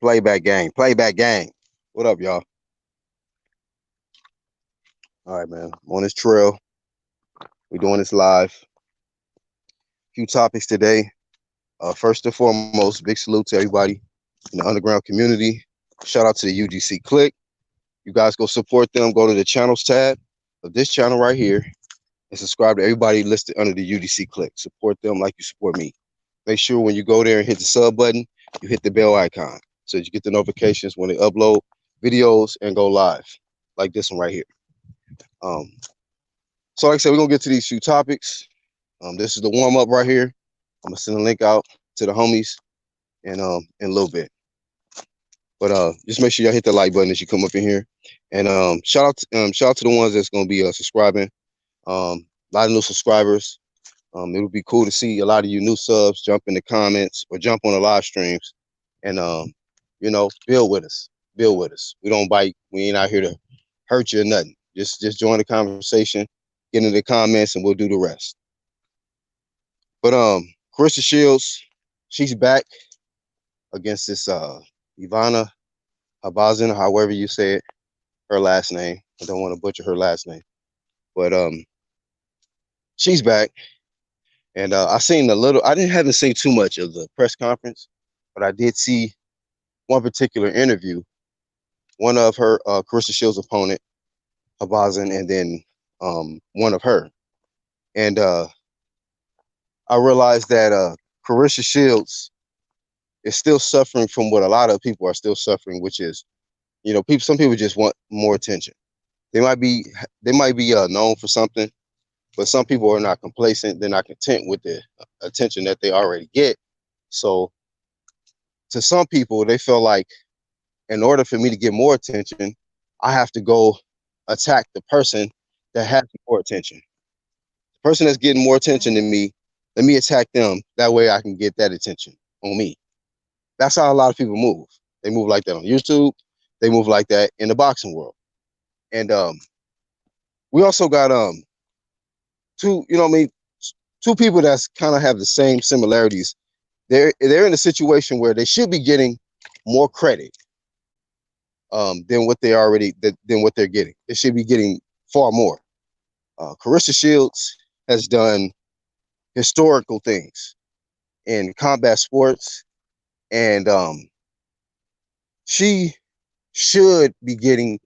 Playback gang. Playback gang. What up, y'all? All right, man. I'm on this trail. We're doing this live. Few topics today. First and foremost, big salute to everybody in the underground community. Shout out to the UGC Click. You guys go support them. Go to the channels tab of this channel right here and subscribe to everybody listed under the UGC Click. Support them like you support me. Make sure when you go there and hit the sub button, you hit the bell icon so that you get the notifications when they upload videos and go live, like this one right here. So like I said, we're gonna get to these few topics. This is the warm up right here. I'm gonna send a link out to the homies in a little bit. But just make sure y'all hit the like button as you come up in here. And shout out to the ones that's gonna be subscribing. A lot of new subscribers. It would be cool to see a lot of you new subs jump in the comments or jump on the live streams and build with us. Build with us. We don't bite. We ain't out here to hurt you or nothing. Just join the conversation, get into the comments, and we'll do the rest. But CLARESSA Shields, she's back against this Ivana Habazin, however you say it, her last name. I don't want to butcher her last name. But she's back. And I haven't seen too much of the press conference, but I did see one particular interview, one of her CLARESSA Shields' opponent, Habazin, and then one of her. And I realized that CLARESSA Shields is still suffering from what a lot of people are still suffering, which is, some people just want more attention. They might be known for something, but some people are not complacent. They're not content with the attention that they already get. So to some people, they feel like in order for me to get more attention, I have to go attack the person that has more attention. The person that's getting more attention than me, let me attack them. That way I can get that attention on me. That's how a lot of people move. They move like that on YouTube. They move like that in the boxing world. And we also got two people that's kind of have the same similarities. They're in a situation where they should be getting more credit than what they're getting. They should be getting far more. CLARESSA Shields has done historical things in combat sports, and she should be getting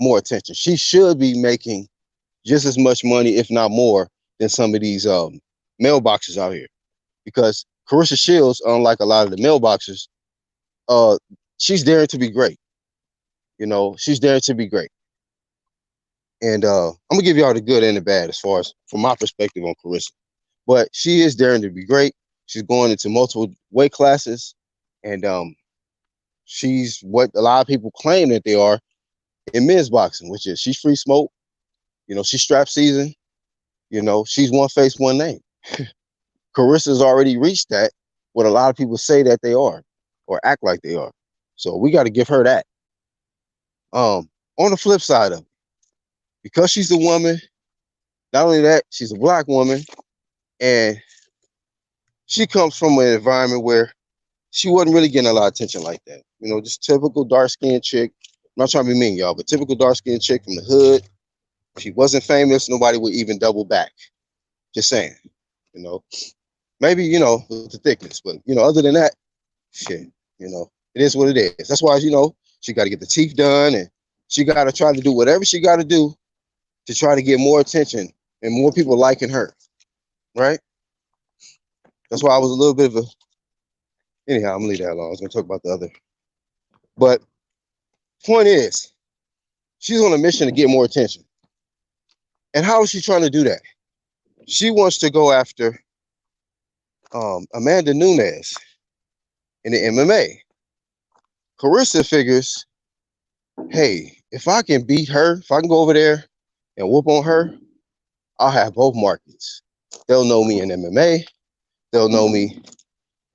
more attention. She should be making just as much money, if not more, than some of these mailboxes out here. Because CLARESSA Shields, unlike a lot of the mailboxers, she's daring to be great. She's daring to be great. And I'm gonna give y'all the good and the bad as far as from my perspective on CLARESSA. But she is daring to be great. She's going into multiple weight classes, and she's what a lot of people claim that they are in men's boxing, which is she's free smoke. She's strap season. She's one face, one name. CLARESSA's already reached that, what a lot of people say that they are or act like they are. So we got to give her that. On the flip side of it, because she's a woman, not only that, she's a black woman, and she comes from an environment where she wasn't really getting a lot of attention like that. Just typical dark-skinned chick. I'm not trying to be mean, y'all, but typical dark-skinned chick from the hood. She wasn't famous. Nobody would even double back. Just saying, maybe, with the thickness, but, other than that, shit, it is what it is. That's why, she got to get the teeth done, and she got to try to do whatever she got to do to try to get more attention and more people liking her, right? That's why I was a little bit of anyhow, I'm gonna leave that alone. I was gonna talk about the other. But point is, she's on a mission to get more attention. And how is she trying to do that? She wants to go after Amanda Nunes in the MMA. CLARESSA figures, hey, if I can beat her, if I can go over there and whoop on her, I'll have both markets. They'll know me in MMA. They'll know me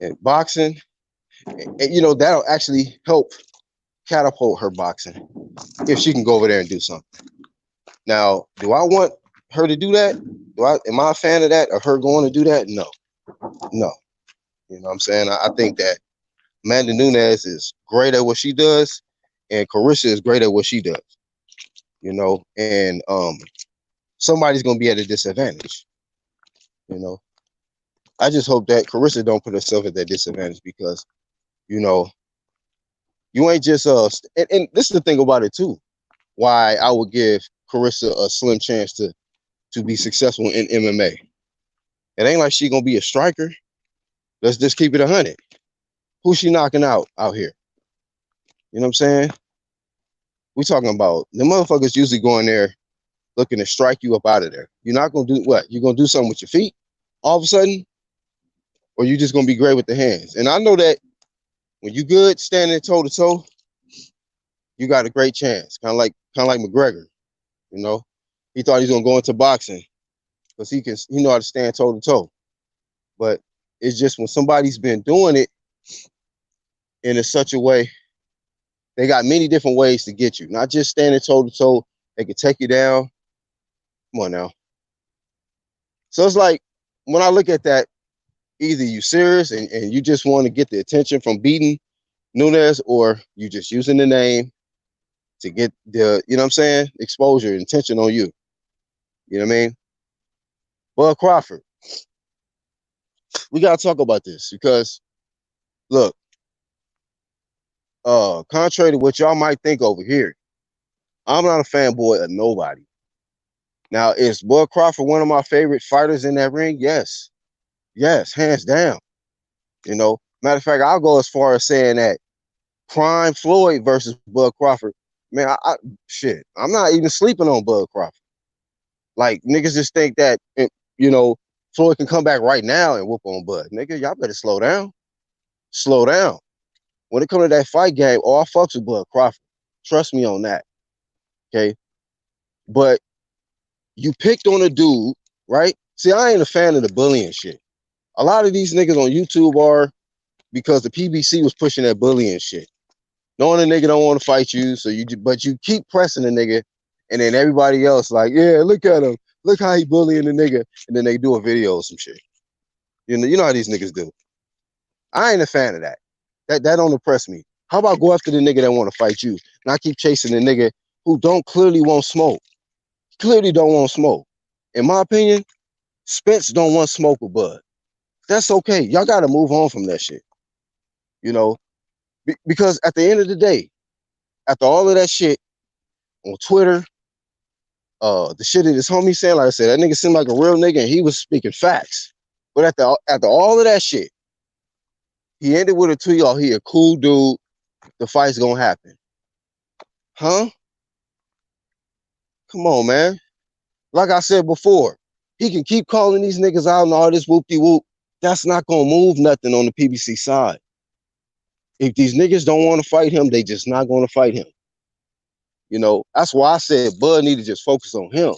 in boxing. And that'll actually help catapult her boxing if she can go over there and do something. Now, do I want her to do that? Am I a fan of that, of her going to do that? No. You know what I'm saying? I think that Amanda Nunes is great at what she does, and Claressa is great at what she does. You know, and somebody's gonna be at a disadvantage. You know, I just hope that Claressa don't put herself at that disadvantage because, you know, you ain't just and this is the thing about it too. Why I would give Claressa a slim chance to be successful in MMA. It ain't like she gonna be a striker. Let's just keep it 100. Who's she knocking out here? You know what I'm saying? We talking about the motherfuckers usually going there looking to strike you up out of there. You're not gonna do what? You're gonna do something with your feet all of a sudden, or you just gonna be great with the hands. And I know that when you good standing toe to toe, you got a great chance. Kind of like McGregor. You know, he thought he was gonna go into boxing because he know how to stand toe to toe. But it's just when somebody's been doing it in such a way, they got many different ways to get you. Not just standing toe to toe. They can take you down. Come on now. So it's like when I look at that, either you serious and you just want to get the attention from beating Nunes, or you just using the name to get the, you know what I'm saying, exposure and attention on you. You know what I mean? Bud Crawford. We gotta talk about this because look, contrary to what y'all might think over here, I'm not a fanboy of nobody. Now, is Bud Crawford one of my favorite fighters in that ring? Yes. Yes, hands down. You know, matter of fact, I'll go as far as saying that Prime Floyd versus Bud Crawford, man, shit, I'm not even sleeping on Bud Crawford. Like, niggas just think that, you know, Floyd can come back right now and whoop on Bud. Nigga, y'all better slow down. Slow down. When it comes to that fight game, I fucks with Bud Crawford. Trust me on that. Okay? But you picked on a dude, right? See, I ain't a fan of the bullying shit. A lot of these niggas on YouTube are because the PBC was pushing that bullying shit. Knowing a nigga don't want to fight you, but you keep pressing the nigga, and then everybody else like, yeah, look at him, look how he bullying the nigga, and then they do a video or some shit. You know how these niggas do. I ain't a fan of that. That don't impress me. How about go after the nigga that want to fight you, not keep chasing the nigga who clearly won't smoke. Clearly don't want smoke. In my opinion, Spence don't want smoke with Bud. That's okay. Y'all got to move on from that shit. You know, because at the end of the day, after all of that shit on Twitter, the shit that his homie said, like I said, that nigga seemed like a real nigga and he was speaking facts. But after all of that shit, he ended with a tweet, oh, he a cool dude. The fight's gonna happen. Huh? Come on, man. Like I said before, he can keep calling these niggas out and all this whoop-de-whoop. That's not gonna move nothing on the PBC side. If these niggas don't want to fight him, they just not gonna fight him. You know, that's why I said Bud need to just focus on him.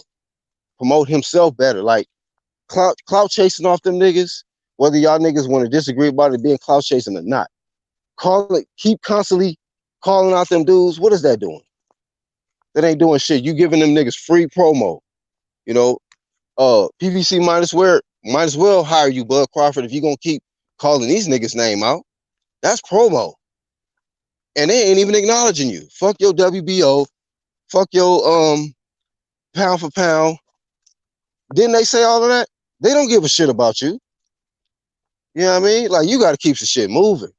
Promote himself better. Like clout chasing off them niggas, whether y'all niggas want to disagree about it being clout chasing or not. Keep constantly calling out them dudes. What is that doing? That ain't doing shit. You giving them niggas free promo. You know, PVC might as well hire you, Bud Crawford, if you gonna keep calling these niggas' name out. That's promo. And they ain't even acknowledging you. Fuck your WBO. Fuck your pound for pound. Didn't they say all of that? They don't give a shit about you. You know what I mean? Like, you gotta keep the shit moving.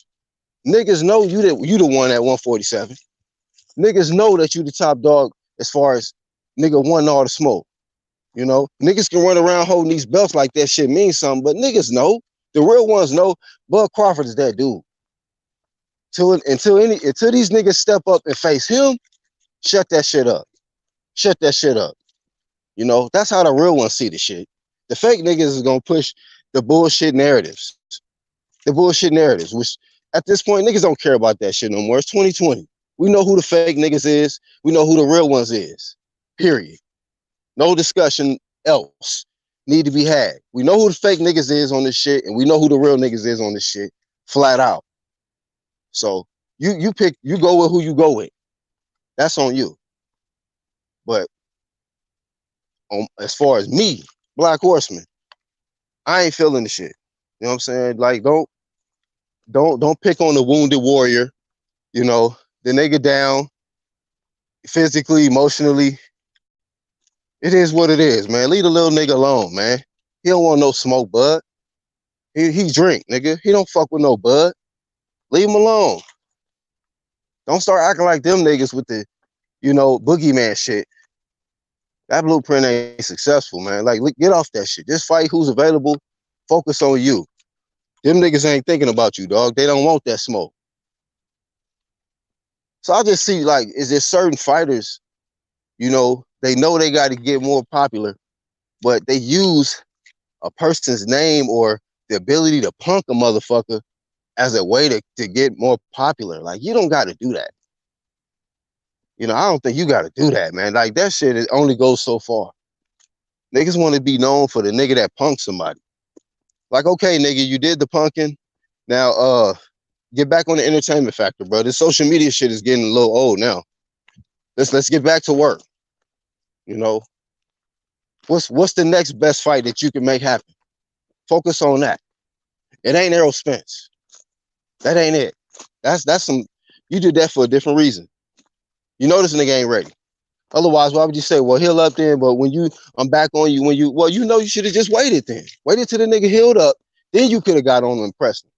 Niggas know you the one at 147. Niggas know that you the top dog as far as nigga wanting all the smoke. You know, niggas can run around holding these belts like that shit means something, but niggas know. The real ones know Bud Crawford is that dude. Until these niggas step up and face him, shut that shit up. Shut that shit up. You know, that's how the real ones see the shit. The fake niggas is gonna push the bullshit narratives. The bullshit narratives, which at this point, niggas don't care about that shit no more. It's 2020. We know who the fake niggas is. We know who the real ones is. Period. No discussion else need to be had. We know who the fake niggas is on this shit, and we know who the real niggas is on this shit, flat out. So you go with who you go with. That's on you. But as far as me, Black Horseman, I ain't feeling the shit. You know what I'm saying? Like, don't Don't pick on the wounded warrior. You know, the nigga down physically, emotionally. It is what it is, man. Leave the little nigga alone, man. He don't want no smoke, bud. He drink, nigga. He don't fuck with no bud. Leave him alone. Don't start acting like them niggas with the, boogeyman shit. That blueprint ain't successful, man. Like, get off that shit. Just fight who's available. Focus on you. Them niggas ain't thinking about you, dog. They don't want that smoke. So I just see, like, is there certain fighters, they know they got to get more popular, but they use a person's name or the ability to punk a motherfucker as a way to get more popular. Like, you don't got to do that. I don't think you got to do that, man. Like, that shit only goes so far. Niggas want to be known for the nigga that punked somebody. Like, okay, nigga, you did the punking. Now, get back on the entertainment factor, bro. This social media shit is getting a little old now. Let's get back to work. What's the next best fight that you can make happen? Focus on that. It ain't Errol Spence. That ain't it. That's some. You did that for a different reason. You know this nigga ain't ready. Otherwise, why would you say, well, heal up then? But I'm back on you. You should have just waited then. Waited till the nigga healed up. Then you could have got on and impressed him.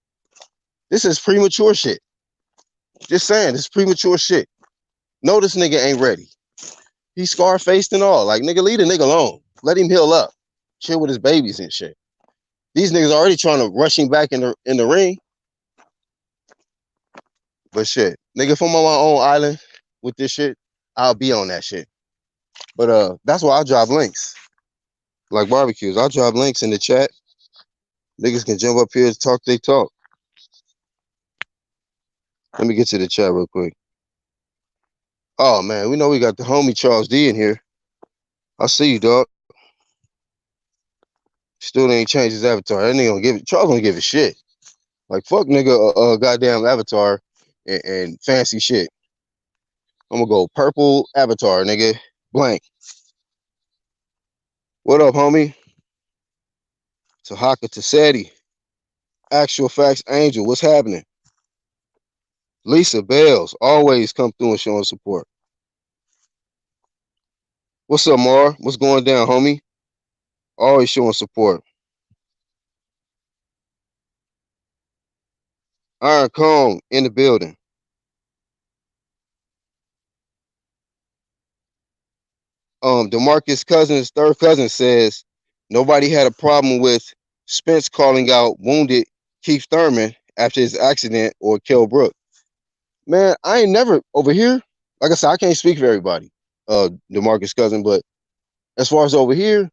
This is premature shit. Just saying, this is premature shit. No, this nigga ain't ready. He's scar-faced and all. Like, nigga, leave the nigga alone. Let him heal up. Chill with his babies and shit. These niggas already trying to rush him back in the ring. But shit, nigga, if I'm on my own island with this shit, I'll be on that shit. But that's why I drop links. Like barbecues. I'll drop links in the chat. Niggas can jump up here and talk they talk. Let me get to the chat real quick. Oh man, we know we got the homie Charles D in here. I see you, dog. Still ain't changed his avatar. That nigga Charles gonna give a shit. Like, fuck nigga goddamn avatar and fancy shit. I'm gonna go purple avatar, nigga. Blank. What up, homie? Tahaka Tassetti. Actual Facts Angel. What's happening? Lisa Bales. Always come through and showing support. What's up, Mar? What's going down, homie? Always showing support. Iron Kong in the building. DeMarcus Cousins, third cousin, says nobody had a problem with Spence calling out wounded Keith Thurman after his accident or Kell Brook. Man, I ain't never over here. Like I said, I can't speak for everybody, DeMarcus Cousins, but as far as over here,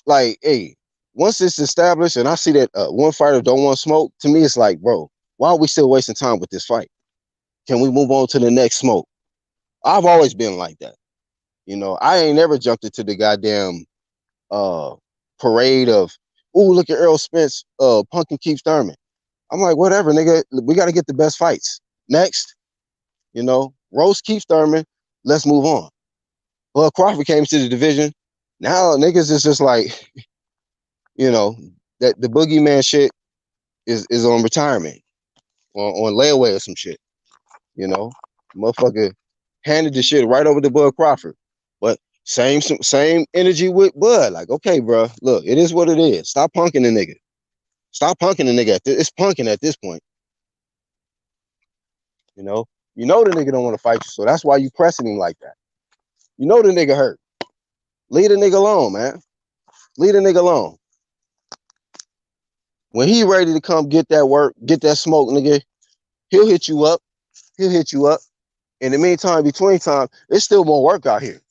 like, hey, once it's established and I see that one fighter don't want smoke, to me it's like, bro, why are we still wasting time with this fight? Can we move on to the next smoke? I've always been like that. I ain't never jumped into the goddamn parade of, ooh, look at Errol Spence punking Keith Thurman. I'm like, whatever, nigga. We got to get the best fights. Next, roast Keith Thurman. Let's move on. Well, Crawford came to the division. Now niggas is just like, that the boogeyman shit is on retirement, on layaway or some shit. Motherfucker handed the shit right over to Bud Crawford. But same energy with Bud. Like, okay, bro, look, it is what it is. Stop punking the nigga. Stop punking the nigga. It's punking at this point. The nigga don't want to fight you, so that's why you pressing him like that. The nigga hurt. Leave the nigga alone, man. Leave the nigga alone. When he ready to come get that work, get that smoke, nigga, he'll hit you up. He'll hit you up. In the meantime, between time, it's still more work out here.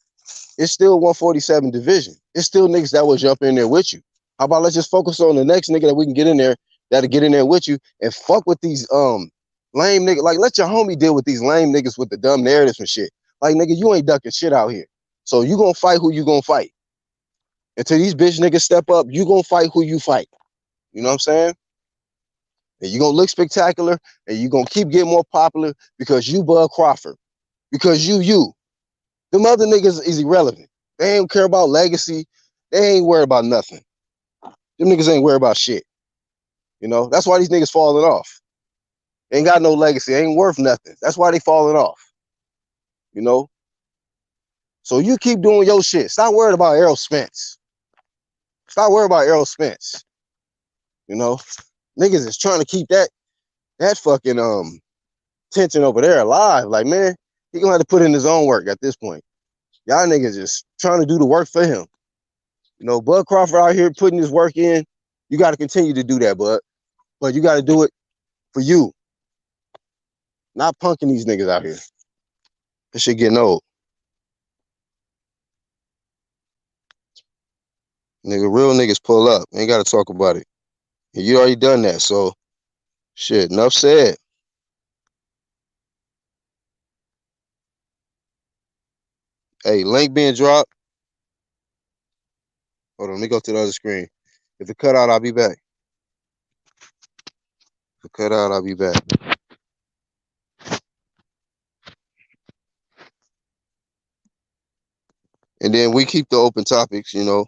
It's still 147 division. It's still niggas that will jump in there with you. How about let's just focus on the next nigga that we can get in there, that'll get in there with you and fuck with these lame niggas. Like, let your homie deal with these lame niggas with the dumb narratives and shit. Like, nigga, you ain't ducking shit out here. So you gonna fight who you gonna fight. Until these bitch niggas step up, you gonna fight who you fight. You know what I'm saying? And you gonna look spectacular and you gonna keep getting more popular because you Bud Crawford. Because you. Them other niggas is irrelevant. They ain't care about legacy. They ain't worried about nothing. Them niggas ain't worried about shit. That's why these niggas falling off. Ain't got no legacy. Ain't worth nothing. That's why they falling off. You know. So you keep doing your shit. Stop worried about Errol Spence. Stop worried about Errol Spence. You know, niggas is trying to keep that fucking tension over there alive. Like, man, he gonna have to put in his own work at this point. Y'all niggas just trying to do the work for him. You know, Bud Crawford out here putting his work in. You got to continue to do that, Bud. But you got to do it for you. Not punking these niggas out here. This shit getting old. Nigga, real niggas pull up. Ain't got to talk about it. And you already done that, so shit, enough said. Hey, link being dropped. Hold on, let me go to the other screen. If it cut out, I'll be back. If it cut out, I'll be back. And then we keep the open topics, you know.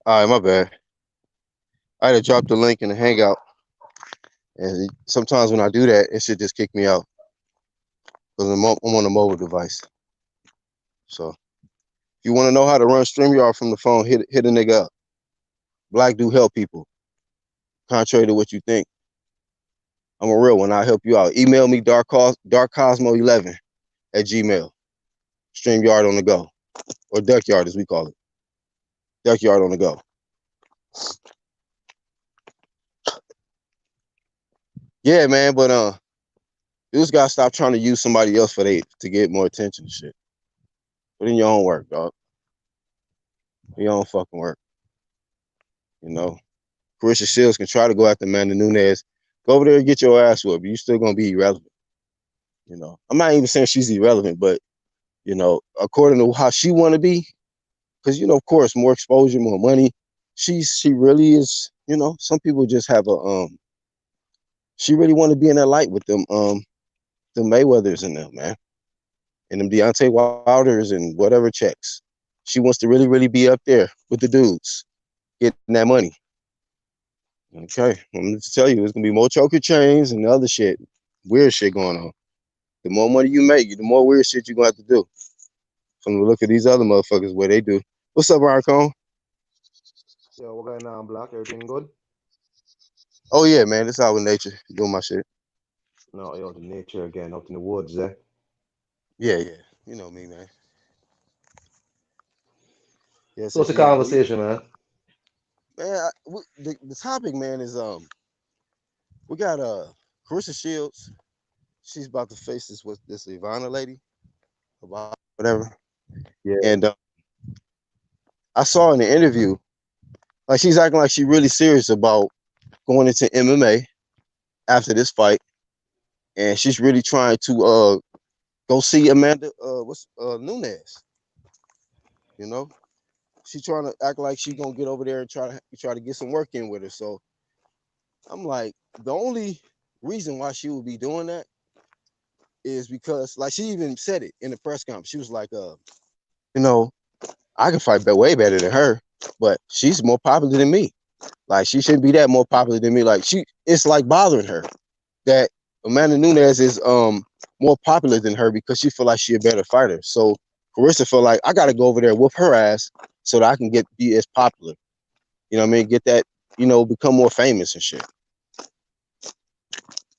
All right, my bad. I had to drop the link in the Hangout. And sometimes when I do that, it should just kick me out. Because I'm on a mobile device. So if you want to know how to run StreamYard from the phone, hit a nigga up. Black do help people. Contrary to what you think. I'm a real one. I'll help you out. Email me darkcosmo11 at Gmail. StreamYard on the go. Or Duckyard as we call it. Duckyard on the go. Yeah, man, but you just gotta stop trying to use somebody else to get more attention and shit. Put in your own work, dog. Your own fucking work. You know. CLARESSA Shields can try to go after Amanda Nunes. Go over there and get your ass whooped. You're still gonna be irrelevant. You know. I'm not even saying she's irrelevant, but you know, according to how she wanna be, because you know, of course, more exposure, more money. She really is, you know, some people just have a she really want to be in that light with them the Mayweathers and them, man. And them Deontay Wilders and whatever checks. She wants to really, really be up there with the dudes, getting that money. Okay, I'm going to tell you, there's going to be more choker chains and other shit, weird shit going on. The more money you make, the more weird shit you're going to have to do. From the look at these other motherfuckers, where they do. What's up, Arcon? Yo, what going on, Black? Everything good? Oh, yeah, man, it's out with nature, doing my shit. No, yo, the nature again, out in the woods, eh? Yeah, yeah, you know me, man. Yes, So what's the indeed. conversation, man? Man, the topic, man, is we got CLARESSA Shields. She's about to face this Ivana lady, about whatever. Yeah. And I saw in the interview, like she's acting like she's really serious about going into MMA after this fight, and she's really trying to go see Amanda Nunes. You know, she's trying to act like she's gonna get over there and try to get some work in with her. So I'm like, the only reason why she would be doing that is because, like, she even said it in the press conference. She was like, you know, I can fight way better than her, but she's more popular than me. Like, she shouldn't be that more popular than me. Like, it's like bothering her that Amanda Nunes is more popular than her because she feel like she a better fighter. So CLARESSA feel like I gotta go over there and whoop her ass so that I can be as popular. You know what I mean? Get that, you know, become more famous and shit.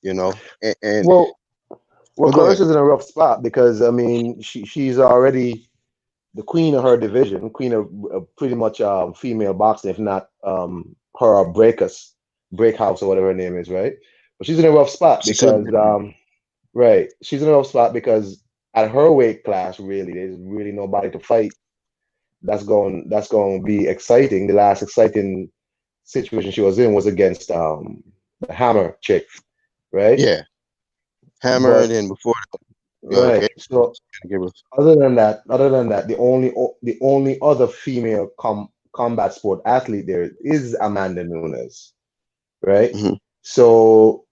You know, and Well, well, go ahead. Clarissa is in a rough spot because I mean she's already the queen of her division, queen of pretty much female boxing, if not her breakhouse or whatever her name is, right? But she's in a rough spot She should. because right, she's in a rough spot because at her weight class, really, there's really nobody to fight. That's going to be exciting. The last exciting situation she was in was against the Hammer chick, right? Yeah, Hammer, and But then before right. So Gabriel. other than that, the only other female combat sport athlete there is Amanda Nunes, right? Hmm. So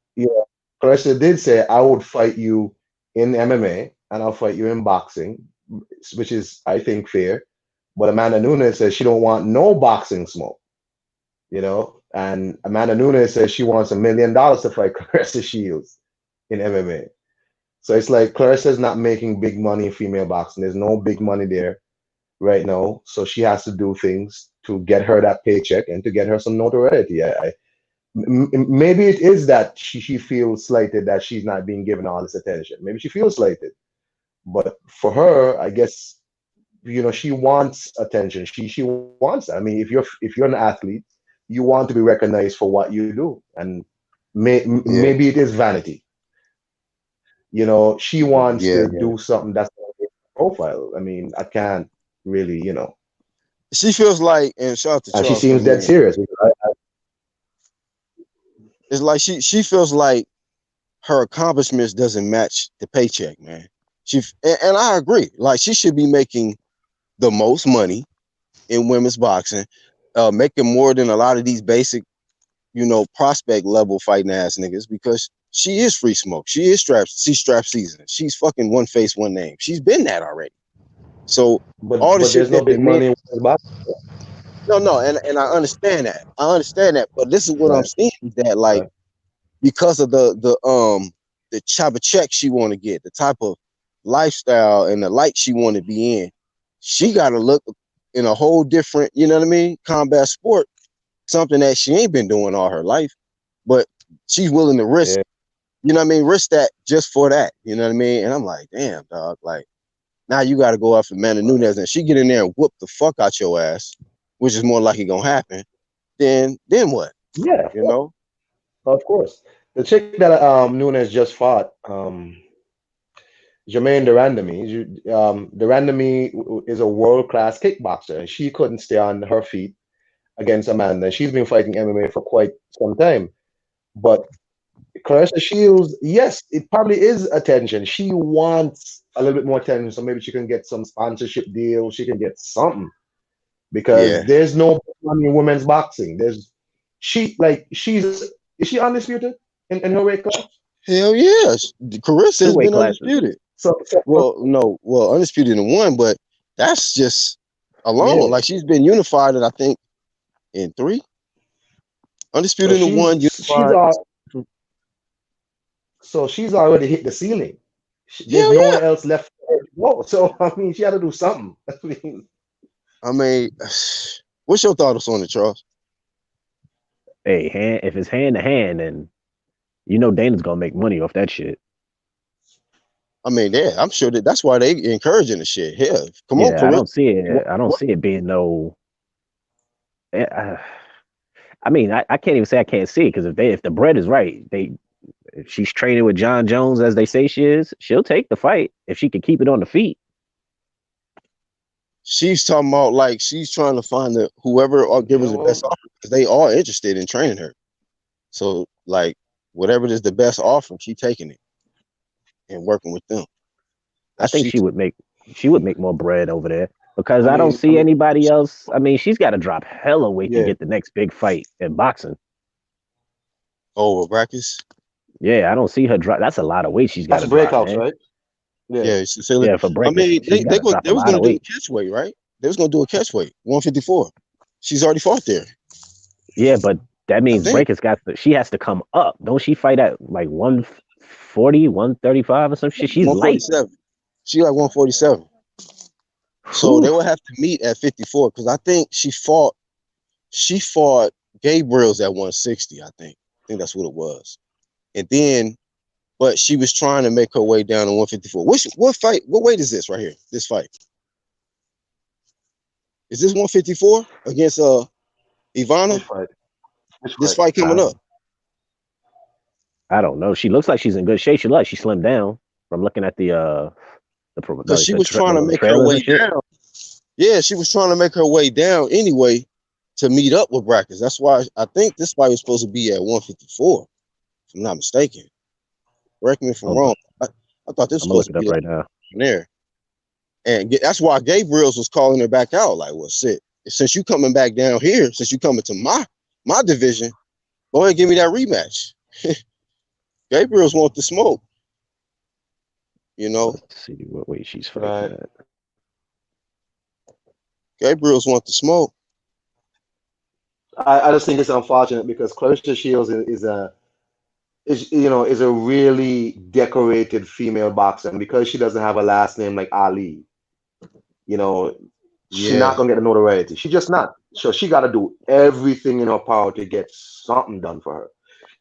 Clarissa did say I would fight you in MMA and I'll fight you in boxing, which is I think fair. But Amanda Nunes says she don't want no boxing smoke, and Amanda Nunes says she wants $1 million to fight Clarissa Shields in MMA. So it's like Clarissa's not making big money in female boxing. There's no big money there right now. So she has to do things to get her that paycheck and to get her some notoriety. Maybe it is that she feels slighted that she's not being given all this attention. Maybe she feels slighted. But for her, I guess, she wants attention. She wants that. I mean, if you're an athlete, you want to be recognized for what you do. And Yeah, maybe it is vanity. She wants yeah, to yeah. do something that's profile. I mean, I can't really. She feels like, and shout out to And she Charles for seems the dead name. serious. It's like she feels like her accomplishments doesn't match the paycheck, man. And I agree. Like she should be making the most money in women's boxing, making more than a lot of these basic, prospect level fighting ass niggas because she is free smoke. She is strapped. She's strap season. She's fucking one face, one name. She's been that already. So all the But shit there's no that big men, money in women's boxing. no, and I understand that. I understand that. But this is what I'm Right, seeing is that like right. because of the type of check she want to get, the type of lifestyle and the light she want to be in, she got to look in a whole different, you know what I mean, combat sport, something that she ain't been doing all her life, but she's willing to risk, Yeah. risk that just for that, you know what I mean? And I'm like, damn, dog, like now you got to go after Amanda Nunes and she get in there and whoop the fuck out your ass, which is more likely gonna happen. Then what? Yeah, You know? of course. The chick that Nunes just fought, Jermaine Durandamy is a world class kickboxer, and she couldn't stay on her feet against Amanda. She's been fighting MMA for quite some time, but Clarissa Shields, yes, it probably is attention. She wants a little bit more attention, so maybe she can get some sponsorship deal. She can get something because Yeah. there's no money in women's boxing. She's is she undisputed in her weight class? Hell yes. Carissa Two has weight been classes. undisputed. So Well, no, well, undisputed in one, but that's just alone. yeah, Like she's been unified, I think, in three. so Undisputed in one, she's unified. all so she's already hit the ceiling. There's Hell yeah. nowhere else left for her to go. So I mean, she had to do something. I mean, I mean, what's your thoughts on it, Charles? Hey, if it's hand to hand, then Dana's gonna make money off that shit. I mean, yeah, I'm sure that's why they encouraging the shit. Hell, come on, Yeah, I Carissa. don't see What, it. I don't what? see it being no. eh, uh, I mean, I can't even say I can't see it because if the bread is right, if she's training with John Jones as they say she is, she'll take the fight if she can keep it on the feet. She's talking about like she's trying to find whoever gives yeah, her the best well, offer because they are interested in training her. So like whatever is the best offer, she taking it and working with them. I That's think she. she would make more bread over there because I I don't mean, see anybody else. I mean, she's got to drop hella weight to yeah, get the next big fight in boxing. Oh, Brackets. Yeah, I don't see her drop. That's a lot of weight she's got that's to drop, breakouts, man. right? Yeah. Yeah, Cecilia. Yeah, for I breakers, mean, she's got to drop they a was lot gonna of do a weight. catch weight, right? They was gonna do a catch weight, 154. She's already fought there, Yeah, but that I means think. breakers she has to come up. Don't she fight at like 140, 135 or some shit? She's light. 147. She like 147. So Whew. they would have to meet at 54 because I think she fought Gabriel's at 160. I think that's what it was. And then, but she was trying to make her way down to 154. What weight is this right here? This fight is this 154 against Ivana? Which fight? Which This fight? fight coming up I don't know. She looks like she's in good shape. She slimmed down from looking at because she was trying to the make her trailers way and shit. down. Yeah, she was trying to make her way down anyway to meet up with Brackets. That's why I think this fight was supposed to be at 154, if I'm not mistaken. Correct me if I'm Hold on. wrong. I thought this was I'm gonna look supposed it to up be like right now. there. And that's why Gabriel's was calling her back out. Like, well, shit, since you coming back down here, since you coming to my division, go ahead and give me that rematch. Gabriel's want the smoke, you know. Let's see what weight she's fighting Right. at. Gabriel's want the smoke. I just think it's unfortunate because Clarissa Shields is a really decorated female boxer, and because she doesn't have a last name like Ali, you know, she's Yeah, not gonna get the notoriety. She just not. So she got to do everything in her power to get something done for her.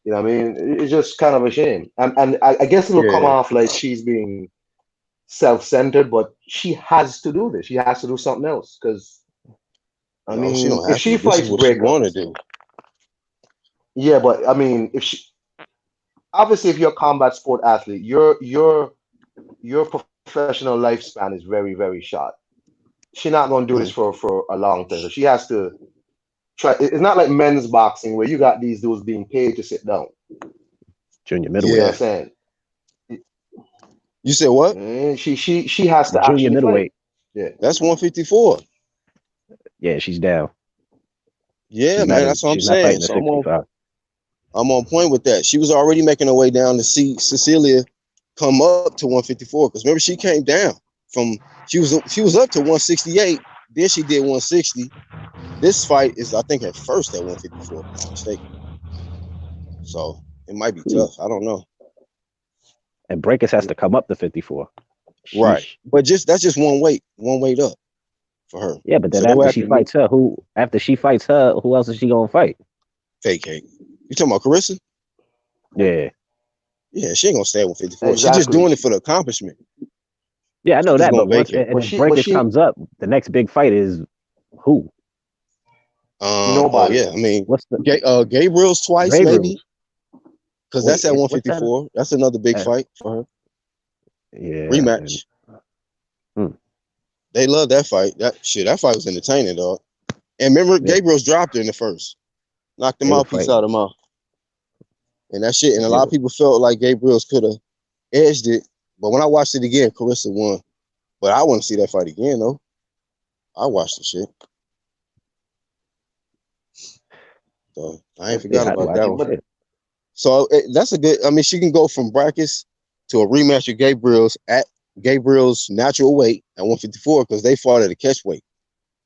You know what I mean? It's just kind of a shame, and I guess it'll come yeah. off like she's being self-centered, but she has to do this. She has to do something else because I No, she mean, don't if have she to. This is fights what she want to breakups, do. yeah, but I mean, if she obviously if you're a combat sport athlete, your professional lifespan is very, very short. She's not going to do this Mhm. for a long time. So she has to try. It's not like men's boxing where you got these dudes being paid to sit down. Junior You know middleweight. what I'm Yeah. saying? You said what? She has to Junior actually fight. middleweight. Yeah. That's 154. Yeah, she's down. Yeah, man. That's what I'm She's not saying. fighting at So 65. I'm on point with that. She was already making her way down to see Cecilia come up to 154 because remember she came down from she was up to 168. Then she did 160. This fight is I think her first at 154. If I'm not mistaken. So it might be Ooh. tough. I don't know. And Breakers has to come up to 54. Right, Sheesh. but that's just one weight up for her. Yeah, but then So they would after have she to meet fights her, who else is she gonna fight? vacate. You talking about Carissa? Yeah. Yeah, she ain't gonna stay at 154. She just Exactly. doing it for the accomplishment. Yeah, I She know just that, but gonna once vacate. and But if she, but Breakers she, comes up, the next big fight is who? Oh nobody. yeah, I mean, What's the Gabriel's twice maybe Gabriel's? because Wait, that's at what's that? 154. That's another big Uh, fight for her. yeah, and Rematch. hmm, They love that fight. That fight was entertaining, dog. And remember, yeah, Gabriel's dropped her in the first, knocked the they were mouthpiece out fighting. of her mouth, and that shit. And a They lot of were, people felt like Gabriel's could have edged it, but when I watched it again, Carissa won. But I want to see that fight again though. I watched the shit, so I ain't forgot yeah, I'd about watch that it. one. But Yeah. So that's a good. I mean, she can go from brackets to a rematch of Gabriel's at Gabriel's natural weight at 154 because they fought at a catch weight.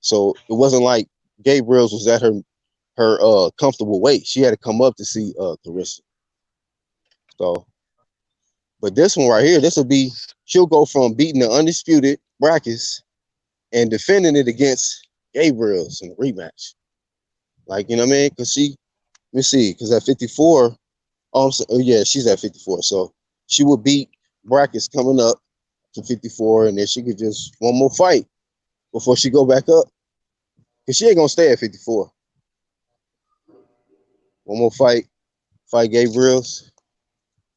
So it wasn't like Gabriel's was at her comfortable weight. She had to come up to see Clarissa. So, but this one right here, this will be she'll go from beating the undisputed brackets and defending it against Gabriel's in a rematch. Like you know what I mean? Because let me see, because at 54. Oh yeah, she's at 54. So she would beat brackets coming up to 54, and then she could just one more fight before she go back up. Cause she ain't gonna stay at 54. One more fight Gabriel's,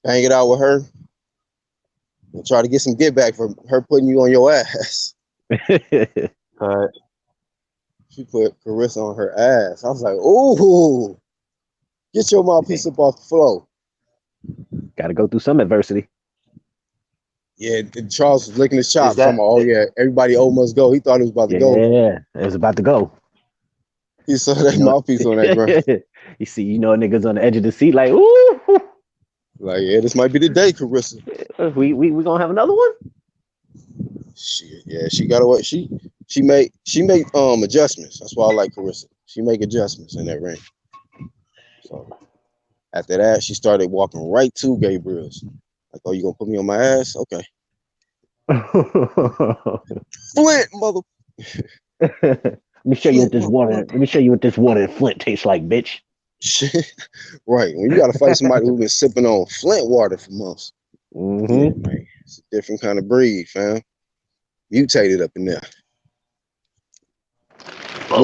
hang it out with her, and try to get some get back from her putting you on your ass. uh, She put Carissa on her ass. I was like, ooh, get your mouthpiece up off the floor. Got to go through some adversity. Yeah, and Charles was licking his is chops, talking that about, oh yeah, everybody must go. He thought it was about to go. Yeah, it's about to go. He saw that You know, mouthpiece on that ground. you see, niggas on the edge of the seat, like, ooh, Like, yeah, this might be the day, Carissa. we gonna have another one. Shit, yeah, she got away. She made adjustments. That's why I like Carissa. She make adjustments in that ring. So after that, she started walking right to Gabriel's. Like, oh, you gonna put me on my ass? Okay. Flint, mother. Let me show you what Flint, this mother. water. Let me show you what this water in Flint tastes like, bitch. Shit. Right. When you gotta fight somebody who's been sipping on Flint water for months. Yeah, Mm-hmm. man. It's a different kind of breed, fam. Mutated up in there. Oh.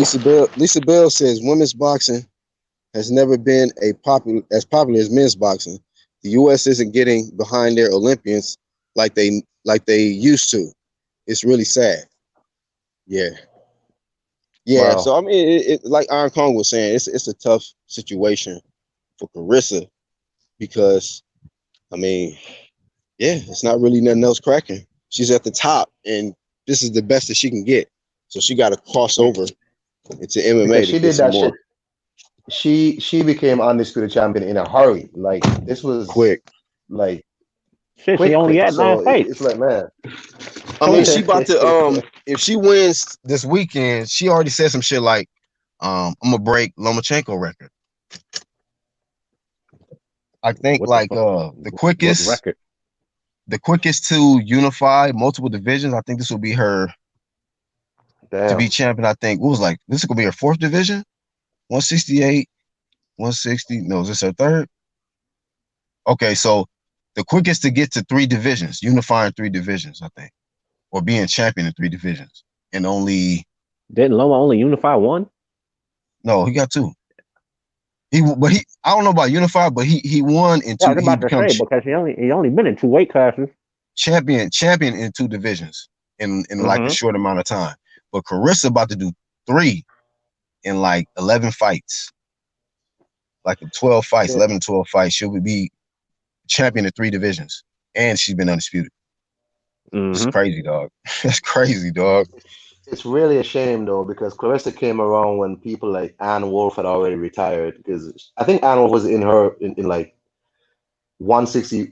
Lisa Bell says women's boxing has never been as popular as men's boxing. The U.S. isn't getting behind their Olympians like they used to. It's really sad. Yeah, yeah. wow? So I mean, like Iron Kong was saying, it's a tough situation for Carissa because I mean, yeah, it's not really nothing else cracking. She's at the top, and this is the best that she can get. So she got to cross over into Because MMA to she get did some that shit. more She became undisputed champion in a hurry. Like this was quick. like Shit, she only quick. had 9 So fights. it's like, man. I mean, she about to if she wins this weekend, she already said some shit like, I'm gonna break Lomachenko record. I think What the like fuck? the What quickest record? to unify multiple divisions. I think this will be her to be Damn. champion. I think what was like this is gonna be her fourth division, 168, 160. No, is this her third? Okay, so the quickest to get to 3 divisions, unifying 3 divisions, I think, or being champion in 3 divisions, and only Didn't Loma only unify one? no, he got 2. He I don't know about unify, but he won in Yeah, I 2. was He about to become say because he only been in 2 weight classes. champion in 2 divisions in like a Mm-hmm. short amount of time. But Carissa about to do 3 in like 11 fights, like 12 fights, Yeah. 11 12 fights. She'll be champion in 3 divisions, and she's been undisputed. It's Mm-hmm. crazy, dog. That's crazy, dog. It's really a shame though, because Clarissa came around when people like Ann Wolf had already retired. Because I think Ann Wolf was in like 160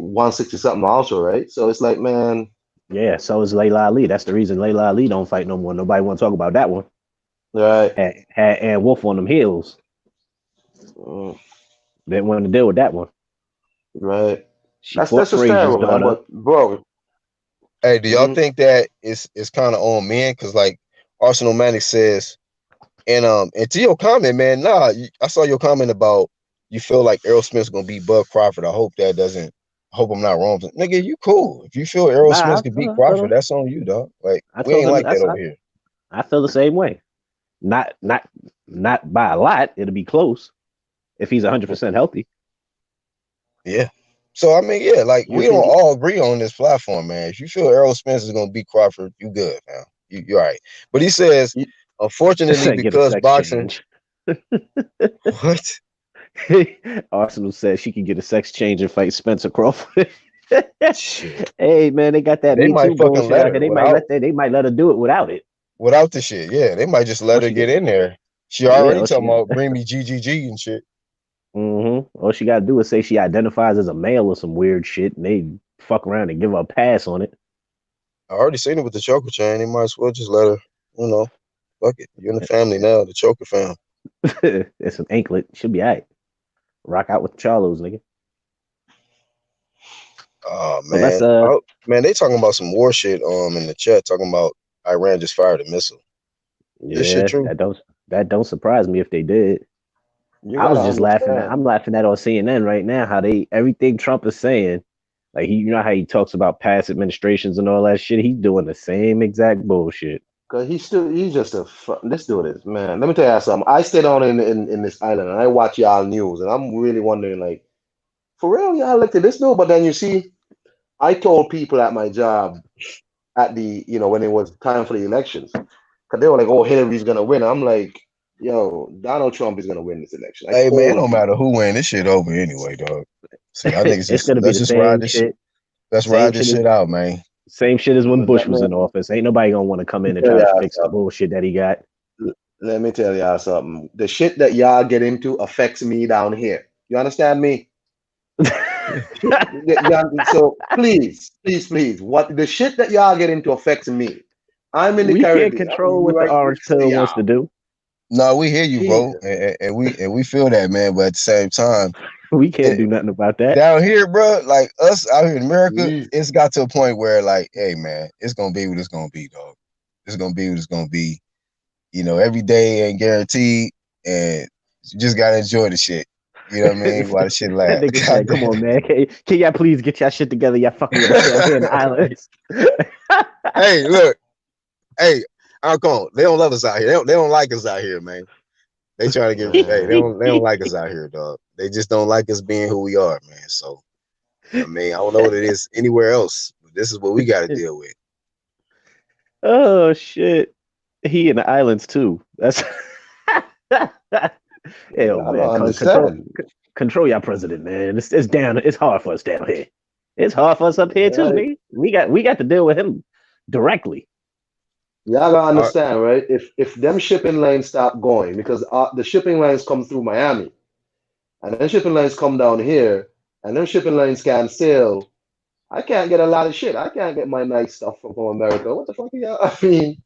something also, right? So it's like, man, Yeah, so is Layla Ali. That's the reason Layla Ali don't fight no more. Nobody want to talk about that one. right, Had Ann Wolf on them heels. mm, Didn't want to deal with that one. right. She That's fought just Frazier's terrible, man. daughter. But bro, Hey, do y'all mhm, think that it's kind of on men? Because like Arsenal Manic says, and to your comment, man, I saw your comment about you feel like Errol Smith's gonna beat Bud Crawford. I hope that doesn't. I hope I'm not wrong. Nigga, you cool. If you feel Errol Nah, Smith can beat Crawford, that's on you, dog. Like I we told ain't him like that over here. I feel the same way. Not by a lot. It'll be close if he's 100% healthy. Yeah. So I mean, yeah, like You we don't can all agree on this platform, man. If you feel Errol Spence is gonna beat Crawford, you good, man. You're all right. But he says, you, unfortunately, get a because sex boxing, change. what? Arsenal says she can get a sex change and fight Spencer Crawford. Shit. Hey man, they got that They Me might Too fucking bullshit let out here. her without They might let her do it without it. the shit. Yeah, they might just let Or her she get get in there. She yeah, already or she talking got about bring me GGG and shit. All she gotta do is say she identifies as a male or some weird shit, and they fuck around and give her a pass on it. I already seen it with the choker chain. They might as well just let her, fuck it. You're in the family now, the choker fam. It's an anklet. She'll be alright. Rock out with the Charlos, nigga. Oh But let's man. Man, they talking about some war shit in the chat, talking about Iran just fired a missile. This shit yeah, true? that don't surprise me if they did. you I gotta was just laughing at understand. I'm laughing at on CNN right now how they everything Trump is saying, like you know how he talks about past administrations and all that shit. He's doing the same exact bullshit. Cause he's just let's do this, man. Let me tell you something. I stay down in this island and I watch y'all news and I'm really wondering, like, for real, y'all elected this dude? But then you see, I told people at my job at when it was time for the elections, because they were like, "Oh, Hillary's gonna win." I'm like, "Yo, Donald Trump is gonna win this election." I Hey man, it told don't people. matter who win. This shit over anyway, dog. So y'all niggas It's just gonna be let's the just ride same this shit. shit. Let's Same ride this shit as shit out, man. same shit as when Bush Let was me, in office. Ain't nobody gonna want to come in and tell try to y'all fix the something. bullshit that he got. Let me tell y'all something. The shit that y'all get into affects me down here. You understand me? So please, what the shit that y'all get into affects me. I'm in the We can't Caribbean. control what the Right orange next to pill wants y'all. to do. No, we hear you, bro, Jesus. and we feel that, man. But at the same time, We can't it, do nothing about that. down here, bro, like us out here in America, Jesus. it's got to a point where, like, hey, man, it's gonna be what it's gonna be, dog. It's gonna be what it's gonna be. Every day ain't guaranteed, and you just gotta enjoy the shit. You know what I mean? While the shit That lasts. nigga said, "Come on, man. Can y'all please get y'all shit together? Y'all fucking with us down here in the islands." Hey, look, hey, come on. They don't love us out here. They don't like us out here, man. They trying to get. Hey, Man. they don't like us out here, dog. They just don't like us being who we are, man. So I mean, I don't know what it is anywhere else. But this is what we got to deal with. Oh shit. He in the islands too. That's hell I don't man. Control understand. control your president, man. It's down. It's hard for us down here. It's hard for us up here too, Right? nigga. We got to deal with him directly. Y'all gotta All right. understand, right? If them shipping lines stop going, because the shipping lines come through Miami, and then shipping lines come down here, and them shipping lines can't sail. I can't get a lot of shit. I can't get my nice stuff from America. What the fuck are y'all? I mean,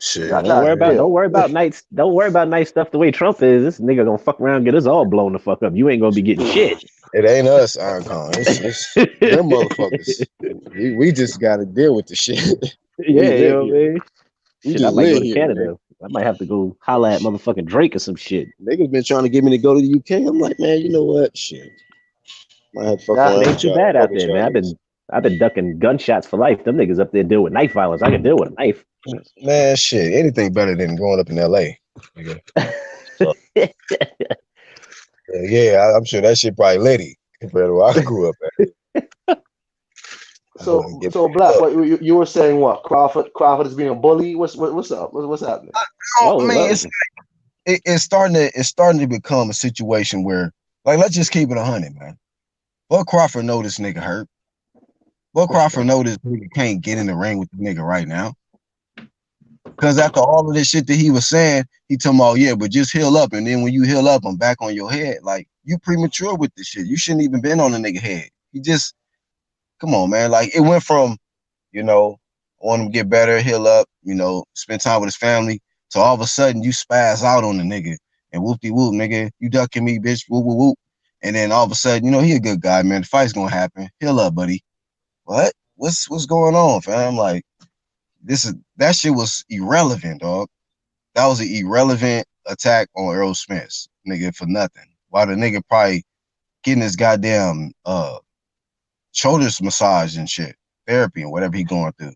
Shit, Nah, I don't can't worry about sail. don't worry about nice don't worry about nice stuff the way Trump is. This nigga gonna fuck around and get us all blown the fuck up. You ain't gonna be getting shit. it ain't us, Icon. It's them motherfuckers. We just got to deal with the shit. We Yeah, you live know what I here. mean? We Shit, I just might go live to here, man. Canada. I might have to go holla at motherfucking Drake or some shit. Niggas been trying to get me to go to the UK. I'm like, man, you know what? Shit, might have to fuck Yeah, It around ain't with too y'all. bad Fuck out with there, y'all man. niggas. I've been ducking gunshots for life. Them niggas up there deal with knife violence. I can deal with a knife. Man, shit, anything better than growing up in LA. Nigga. So, yeah, I'm sure that shit probably litty compared to where I grew up at. So, Get so picked Black, up. what you were saying? What Crawford is being a bully? What's up? What's happening? No, I Oh, mean, well, it's starting to become a situation where, like, let's just keep it 100, man. Bud Crawford know this nigga hurt. Bud Crawford know this nigga can't get in the ring with the nigga right now. Because after all of this shit that he was saying, he talking about, yeah, but just heal up. And then when you heal up, I'm back on your head. Like, you premature with this shit. You shouldn't even been on the nigga head. He just, come on, man. Like, it went from, you know, I want him to get better, heal up, spend time with his family. So all of a sudden, you spaz out on the nigga. And whoop-de-whoop, nigga, you ducking me, bitch, whoop-whoop-whoop. And then all of a sudden, he a good guy, man. The fight's gonna happen. Heal up, buddy. What? What's going on, fam? Like, that shit was irrelevant, dog. That was an irrelevant attack on Earl Spence, nigga, for nothing. While the nigga probably getting his goddamn shoulders massage and shit, therapy and whatever he going through.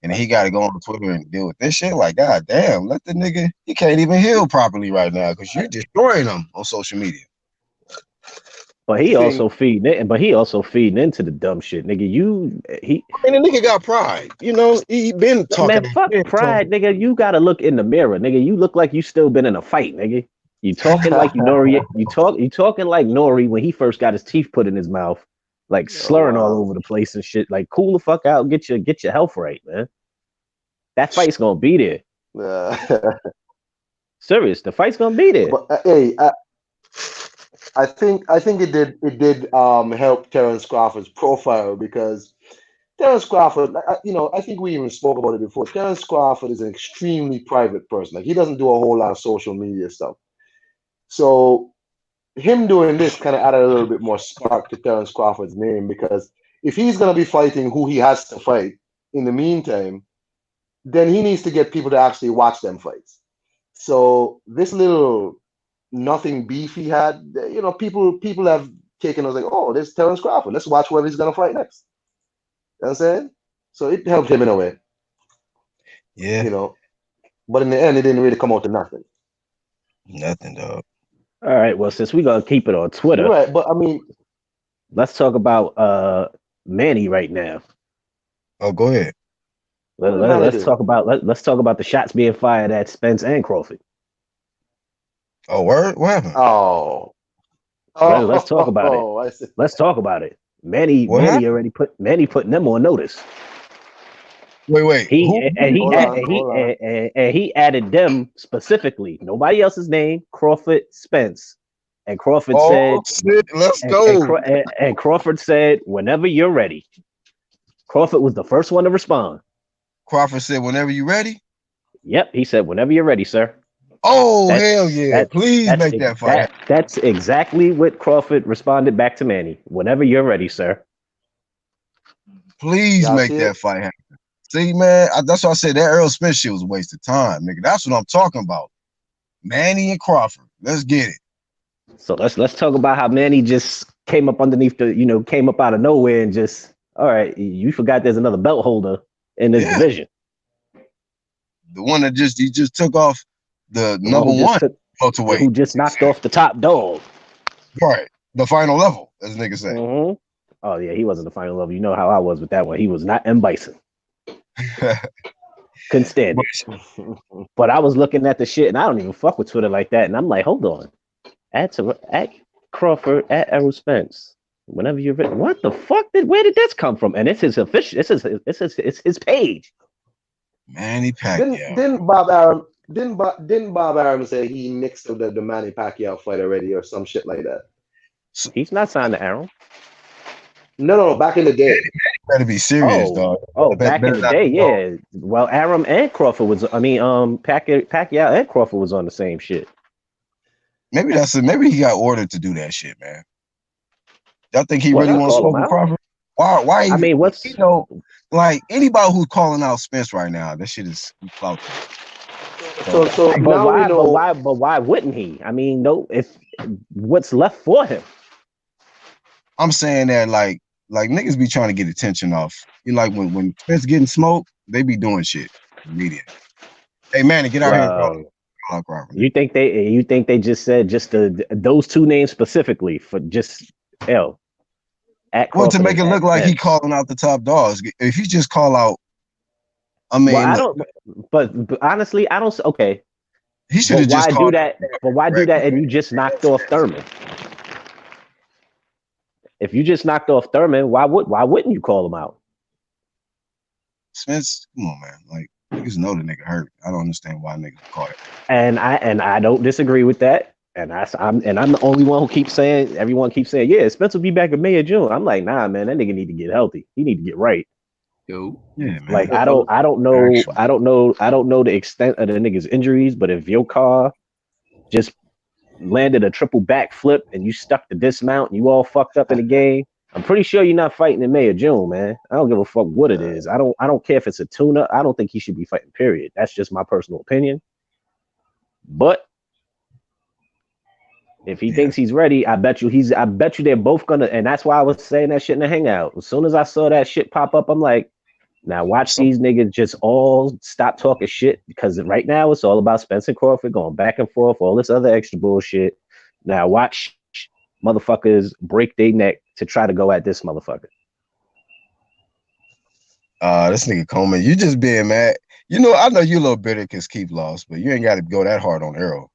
And then he got to go on Twitter and deal with this shit. Like, god damn, let the nigga, he can't even heal properly right now because you're destroying him on social media. but I he think also feeding it. But he also feeding into the dumb shit, nigga. I mean, the nigga got pride. He been Man, talking. fuck pride, nigga. You gotta look in the mirror, nigga. You look like you still been in a fight, nigga. You talking like you Nori. You talking like Nori when he first got his teeth put in his mouth, like oh slurring all wow. over the place and shit. Like, cool the fuck out. Get your health right, man. That fight's gonna be there. Uh, Serious. The fight's gonna be there. but hey, I think it did help Terence Crawford's profile because Terence Crawford, I think we even spoke about it before. Terence Crawford is an extremely private person. Like he doesn't do a whole lot of social media stuff. So him doing this kind of added a little bit more spark to Terence Crawford's name because if he's gonna be fighting who he has to fight in the meantime, then he needs to get people to actually watch them fights. So this little nothing beef he had, people have taken us like, oh, there's Terence Crawford. Let's watch whoever he's gonna fight next. You know what I'm saying? So it helped him in a way, Yeah, you know. But in the end, it didn't really come out to nothing. nothing, dog. All right. Well, since we gonna keep it on You're Twitter, right, but I mean, let's talk about Manny right now. Oh, go ahead. what did Manny Let's do? talk about let's talk about the shots being fired at Spence and Crawford. Oh, word? What happened? Oh, Let's talk about it. I see. Let's talk about it. Manny What Manny happened? already putting them on notice. Wait. Who? Hold on, hold on. And he added them specifically. Nobody else's name. Crawford, Spence, and Crawford Oh said, shit! Let's go. and Crawford said, whenever you're ready. Crawford was the first one to respond. Crawford said, "Whenever you ready." Yep, he said, whenever you're ready, sir. Oh That hell yeah! that Please that's make that fight happen. that's exactly what Crawford responded back to Manny. Whenever you're ready, sir. Please Y'all make see that it? fight happen. See, man, that's why I said that Earl Smith shit was a waste of time, nigga. That's what I'm talking about. Manny and Crawford. Let's get it. So let's talk about how Manny just came up underneath came up out of nowhere and just, all right, you forgot there's another belt holder in this Yeah, division. the one that he just took off the The one number one welterweight. who just knocked off the top dog. Right, the final level, as niggas say. Mm-hmm. Oh yeah, he wasn't the final level. You know how I was with that one. He was not M. Bison. Couldn't stand it. But I was looking at the shit, and I don't even fuck with Twitter like that. And I'm like, hold on, at Crawford, at Errol Spence. Whenever you're ready. What the fuck? Where did this come from? And it's his official. It's his page. Manny Didn't Pacquiao. didn't Bob Arum didn't Bob Arum say he nixed the Manny Pacquiao fight already or some shit like that? He's not signed to Arrow. No, back in the day. Better be serious, dog. Back in the day, yeah. Well, Arum and Crawford was. I mean, Pacquiao and Crawford was on the same shit. Maybe that's it. Maybe he got ordered to do that shit, man. Y'all think he really wants to smoke with Crawford? Why? I mean, what's like anybody who's calling out Spence right now? That shit is clout. So now we know. But why wouldn't he? I mean, no. If what's left for him? I'm saying that like niggas be trying to get attention off. You like when Spence getting smoked, they be doing shit immediately. Hey man, get out here and call out Crawford. You think they just said just those two names specifically for just L? Well, to make it look like he calling out the top dogs. If you just call out, I mean, I don't. But honestly, I don't. Okay, he should have just do that. But why do that? And you just knocked off Thurman. If you just knocked off Thurman, why wouldn't you call him out? Spence, come on, man. Like niggas know the nigga hurt. I don't understand why niggas call it. And I don't disagree with that. And I'm the only one who keeps saying. Everyone keeps saying, yeah, Spence will be back in May or June. I'm like, nah, man, that nigga need to get healthy. He need to get right. Yo, yeah, man. Like I don't know the extent of the nigga's injuries, but if your car just landed a triple backflip and you stuck the dismount and you all fucked up in the game, I'm pretty sure you're not fighting in May or June, man. I don't give a fuck what it is. I don't care if it's a tuna. I don't think he should be fighting, period. That's just my personal opinion. But if he thinks he's ready, I bet you they're both gonna, and that's why I was saying that shit in the hangout. As soon as I saw that shit pop up, I'm like, now watch these niggas just all stop talking shit, because right now it's all about Spencer Crawford going back and forth, all this other extra bullshit. Now watch motherfuckers break their neck to try to go at this motherfucker. This nigga Coleman, you just being mad. You know, I know you a little bitter because Keith lost, but you ain't got to go that hard on Errol.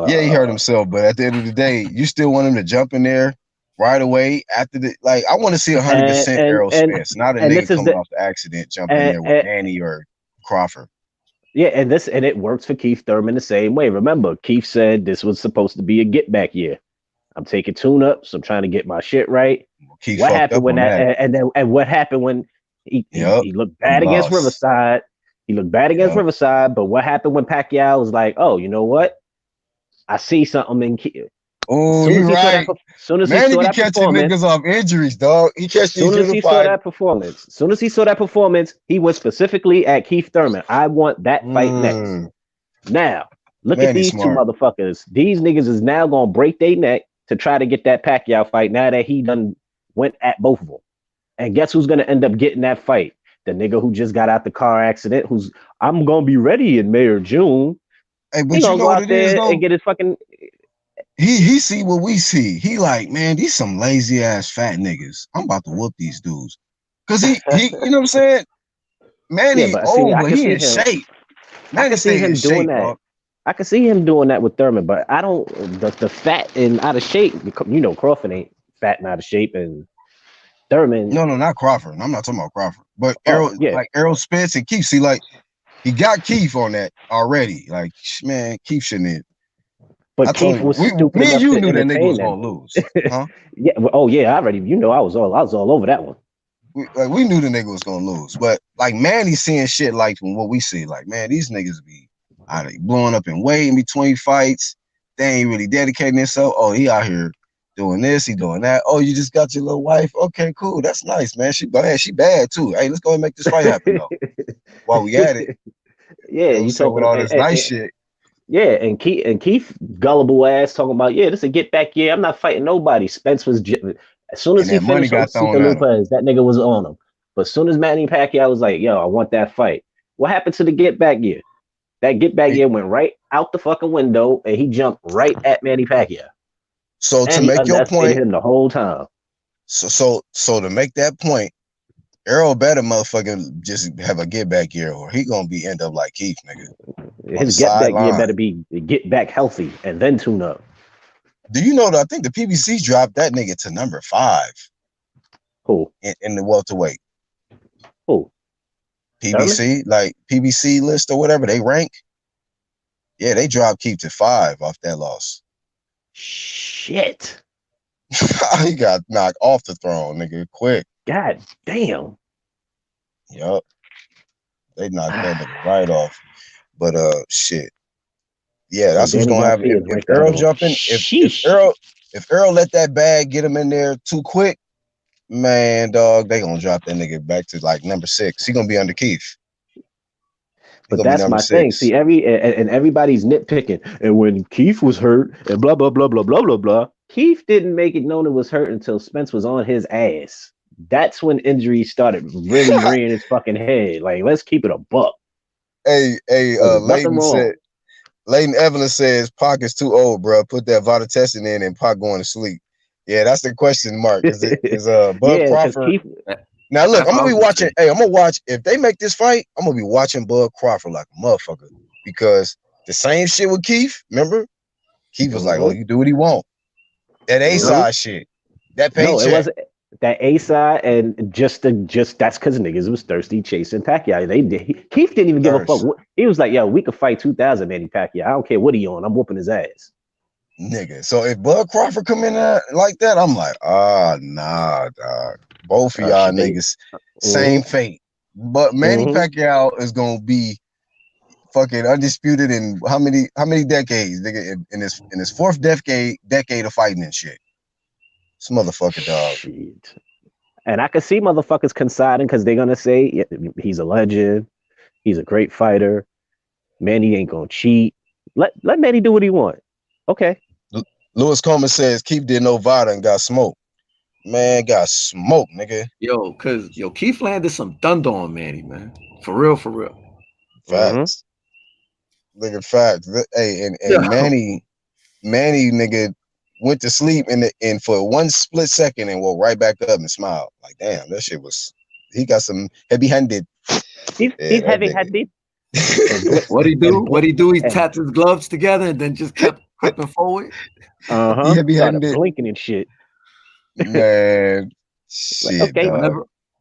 Yeah, he hurt himself, but at the end of the day, you still want him to jump in there right away after the, like, I want to see 100% Errol Spence, not a nigga coming off the accident, jumping in there with Manny or Crawford. Yeah, and it works for Keith Thurman the same way. Remember, Keith said this was supposed to be a get back year. I'm taking tune-ups. I'm trying to get my shit right. Keith what happened when and what happened when he looked bad against Riverside? He looked bad against Riverside, but what happened when Pacquiao was like, oh, you know what? I see something in Keith. Oh, you're right. Soon as Manny be catching niggas off injuries, dog. He catches soon as he saw that performance. Soon as he saw that performance, he went specifically at Keith Thurman. I want that fight next. Now, look at these two motherfuckers. These niggas is now gonna break their neck to try to get that Pacquiao fight. Now that he done went at both of them, and guess who's gonna end up getting that fight? The nigga who just got out the car accident. Who's I'm gonna be ready in May or June. Hey, but you know what it is, though? And get his fucking. He see what we see. He like, man, these some lazy ass fat niggas. I'm about to whoop these dudes. Cause he you know what I'm saying? Manny, but he in shape. I can see him doing that. Bro. I can see him doing that with Thurman, but I don't the fat and out of shape. You know, Crawford ain't fat and out of shape, and Thurman. No, not Crawford. I'm not talking about Crawford, but Errol Spence and Keith. See, like he got Keith on that already. Like, man, Keith shouldn't have. But Keith was stupid. Me and you knew that nigga was gonna lose, huh? Yeah. Oh yeah, I already. You know, I was all over that one. We knew the nigga was gonna lose, but like Manny's seeing shit like from what we see. Like, man, these niggas be blowing up in weight in between fights. They ain't really dedicating themselves. Oh, he out here doing this, he doing that. Oh, you just got your little wife. Okay, cool. That's nice, man. She bad too. Hey, let's go and make this fight happen though. While we at it. Yeah, you talking with all this nice shit. Yeah, and Keith gullible ass talking about, yeah, this is a get back year. I'm not fighting nobody. Spence was as soon as he finished Lopez, that nigga was on him. But as soon as Manny Pacquiao was like, yo, I want that fight. What happened to the get back year? That get back year went right out the fucking window, and he jumped right at Manny Pacquiao. So to make your point, him the whole time. So to make that point, Errol better motherfucking just have a get back year, or he gonna end up like Keith, nigga. His get back year better be get back healthy and then tune up. Do you know that I think the PBC dropped that nigga to number 5 Who? in the welterweight. Who? PBC, like PBC list or whatever they rank. Yeah, they dropped Keith to 5 off that loss. Shit. He got knocked off the throne, nigga, quick. God damn. Yup. They knocked that nigga right off. But shit. Yeah, that's what's Danny gonna happen. Garcia's If ranked Earl out. jumping, Sheesh. if Earl let that bag get him in there too quick, man, dog, they gonna drop that nigga back to like number 6. He gonna be under Keith. He But gonna be that's number my thing. 6. See, and everybody's nitpicking. And when Keith was hurt and blah blah blah blah blah blah blah, Keith didn't make it known it was hurt until Spence was on his ass. That's when injuries started really rearing his fucking head. Like, let's keep it a buck. Hey, There's nothing Layton wrong. Leighton Evelyn says Pac is too old, bro. Put that Vodatestin in and Pac going to sleep. Yeah, that's the question mark. Is Bud Yeah, because Crawford? Keith. Now look, That's I'm what I gonna be was gonna watching. say. Hey, I'm gonna watch if they make this fight. I'm gonna be watching Bud Crawford like a motherfucker because the same shit with Keith. Remember, Keith was like, "Oh, you do what he want." That A side shit, that No, it paycheck. wasn't that A side, and just that's because niggas was thirsty chasing Pacquiao. Keith didn't even give a fuck. Thirst. He was like, "Yo, we could fight 2000 Manny Pacquiao. I don't care what he on. I'm whooping his ass." Nigga. So if Bud Crawford come in there like that, I'm like, nah, dog. Both of y'all Shit, they- niggas, same fate. But Manny Pacquiao is gonna be fucking undisputed in how many decades, nigga? In his 4th decade of fighting and shit. This motherfucker, dog. Shit. And I can see motherfuckers considing because they're gonna say yeah, he's a legend, he's a great fighter. Manny ain't gonna cheat. Let Manny do what he want. Okay. Lewis Coleman says Keith did no Vada and got smoked. Man, got smoked, nigga. Yo, Keith landed some thunder on Manny, man. For real, for real. Facts. Nigga, facts. Hey, and Yo. Manny, nigga, went to sleep and for one split second and woke right back up and smiled. Like, damn, that shit was. He got some heavy-handed. He's heavy-handed. What he do? He tapped his gloves together and then just kept creeping forward. He heavy-handed. Started blinking and shit. Man, shit. Like, okay.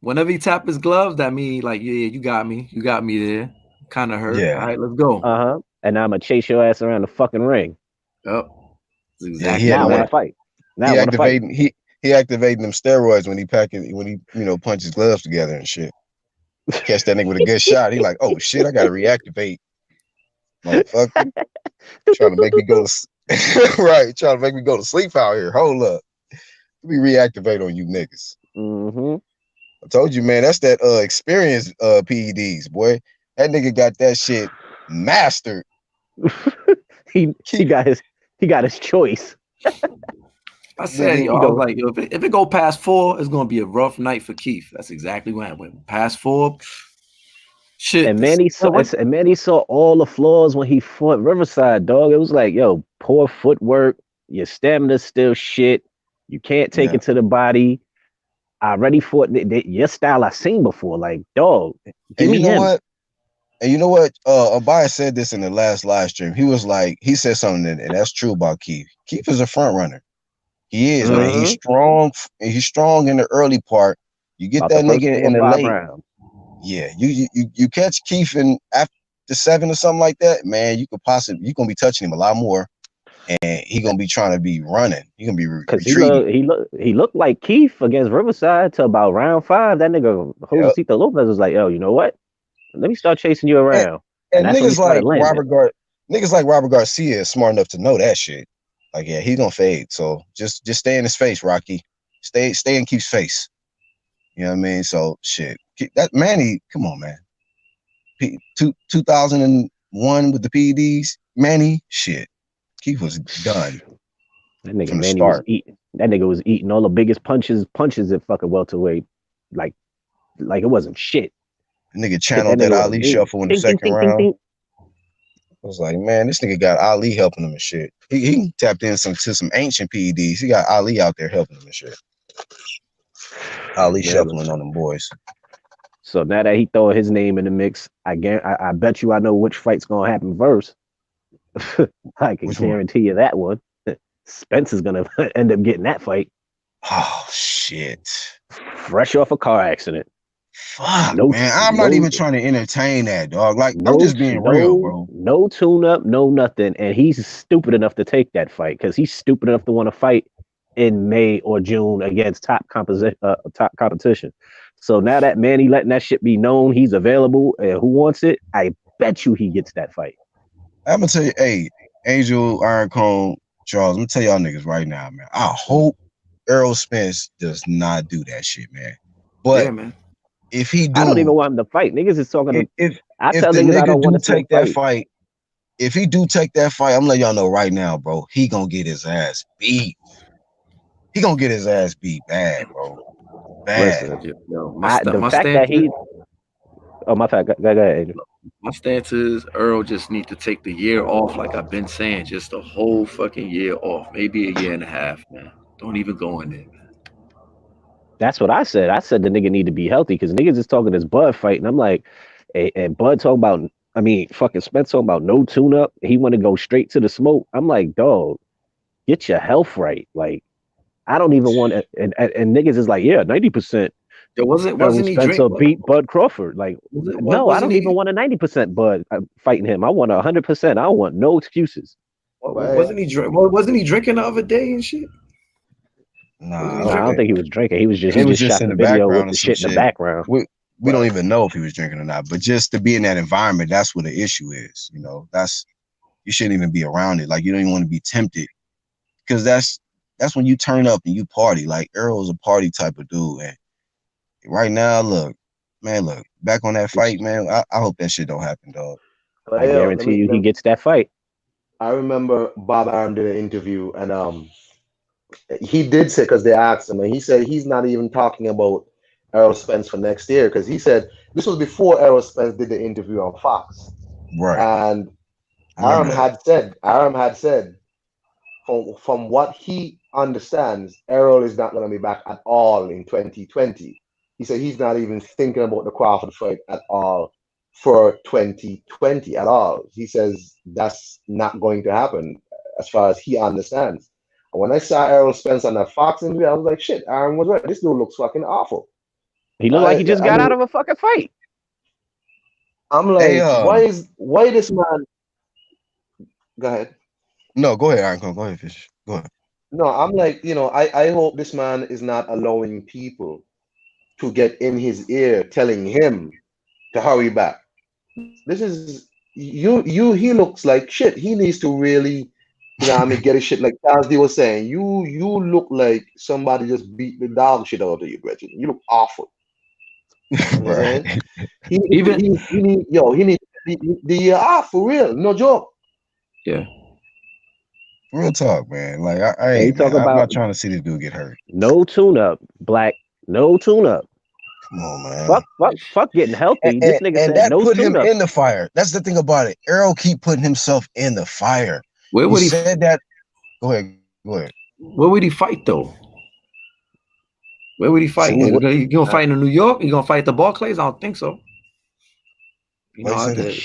Whenever he tapped his gloves, that mean like, yeah, you got me there. Kind of hurt. Yeah. All right, let's go. And now I'm gonna chase your ass around the fucking ring. Yep. Exactly. Now I want to fight. Now he I want to fight. He activating them steroids when he punches gloves together and shit. Catch that nigga with a good shot. He like, oh shit, I gotta reactivate. Motherfucker. Trying to make me go to right, trying to make me go to sleep out here. Hold up. Let me reactivate on you niggas. I told you, man, that's that experience PEDs, boy. That nigga got that shit mastered. he got his choice. I said, I was like, yo, if it go past 4, it's gonna be a rough night for Keith. That's exactly what happened. Past 4, shit. And Manny saw all the flaws when he fought Riverside, dog. It was like, yo, poor footwork. Your stamina's still shit. You can't take it to the body. I already fought your style I seen before. Like, dog, give me him. What? And you know what? Abaya said this in the last live stream. He was like, he said something, and that's true about Keith. Keith is a front runner. He is, man. He's strong. He's strong in the early part. You get that nigga in the late round. Yeah, you catch Keith in after 7 or something like that, man. You gonna be touching him a lot more, and he gonna be trying to be running. He gonna be retreating. He looked like Keith against Riverside till about round 5. That nigga Josecito Lopez was like, yo, you know what? Let me start chasing you around. And niggas like Robert Garcia is smart enough to know that shit. Like, yeah, he's gonna fade. So just stay in his face, Rocky. Stay in Keith's face. You know what I mean? So shit. That Manny, come on, man. 2001 with the PEDs, Manny, shit. Keith was done. That nigga Manny was eating. That nigga was eating all the biggest punches at fucking welterweight. Like it wasn't shit. Nigga channeled that Ali shuffle in the second round. I was like, man, this nigga got Ali helping him and shit. He tapped in to some ancient PEDs. He got Ali out there helping him and shit. Ali shuffling on them boys. So now that he throw his name in the mix, I bet you I know which fight's gonna happen first. I can guarantee you that one. Spence is gonna end up getting that fight. Oh shit! Fresh off a car accident. Fuck, man. I'm not even trying to entertain that, dog. Like, I'm just being real, bro. No tune-up, no nothing. And he's stupid enough to take that fight because he's stupid enough to want to fight in May or June against top competition. So now that Manny letting that shit be known, he's available, and who wants it? I bet you he gets that fight. I'm gonna tell you, hey, Angel, Iron Cone, Charles, I'm gonna tell y'all niggas right now, man. I hope Errol Spence does not do that shit, man. But yeah, man. If he do, I don't even want him to fight. Niggas is talking. If tell the niggas I don't want to take that fight, if he do take that fight, I'm letting y'all know right now, bro. He gonna get his ass beat. He gonna get his ass beat bad, bro. Bad. Listen, yo, the fact that he. Oh, my fact. Go ahead. My stance is Earl just need to take the year off, like I've been saying, just the whole fucking year off, maybe a year and a half, man. Don't even go in there, man. That's what I said. I said the nigga need to be healthy because niggas is talking this Bud fight, and I'm like, and Bud talking about, fucking Spence talking about no tune-up. He want to go straight to the smoke. I'm like, dog, get your health right. Like, I don't even want to. And niggas is like, yeah, 90%. There wasn't he Spencer beat Bud Crawford? Like, no, I don't even want a 90% Bud fighting him. I want 100%. I don't want no excuses. Wasn't he drinking the other day and shit? Nah, I don't think he was drinking. He was just shot in the video with the shit in the background. We don't even know if he was drinking or not. But just to be in that environment, that's what the issue is. You know, you shouldn't even be around it. Like, you don't even want to be tempted because that's when you turn up and you party. Like, Earl's a party type of dude. And right now, look, back on that fight, man. I hope that shit don't happen, dog. I guarantee you he gets that fight. I remember Bob Arum did an interview and he did say, because they asked him, and he said he's not even talking about Errol Spence for next year, because he said this was before Errol Spence did the interview on Fox. Right. And Arum had said from what he understands, Errol is not going to be back at all in 2020. He said he's not even thinking about the Crawford fight at all for 2020 at all. He says that's not going to happen as far as he understands. When I saw Errol Spence on that Fox interview, I was like, shit, Aaron was right. This dude looks fucking awful. He looked like he just got out of a fucking fight. I'm like, why this man? Go ahead. No, go ahead, Aaron. Go ahead, Fish. Go ahead. No, I'm like, I hope this man is not allowing people to get in his ear telling him to hurry back. This is he looks like shit. He needs to really, get his shit like Charles D was saying. You look like somebody just beat the dog shit out of you, Gretchen. You look awful. Right. He needs the year off for real. No joke. Yeah. Real talk, man. Like I'm not trying to see this dude get hurt. No tune-up, Black. No tune-up. Come on, man. Fuck getting healthy. This nigga said that no put him tune-up. in the fire. That's the thing about it. Errol keep putting himself in the fire. Where would he said that? Go ahead. Where would he fight though? Where would he fight? He gonna fight in New York? He gonna fight at the Barclays? I don't think so. Because the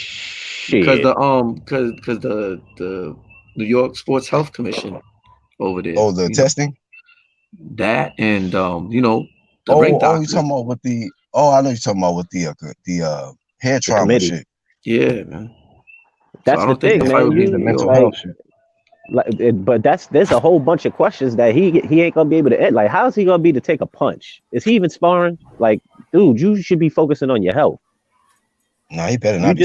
New York Sports Health Commission over there. Oh, the testing? That and the ring doctor. You talking about with the I know you're talking about with the head trauma shit. Yeah, man. That's the thing, man. The mental health shit. But there's a whole bunch of questions that he ain't gonna be able to end. Like, how is he gonna be to take a punch? Is he even sparring? Like, dude, you should be focusing on your health. No, he better not.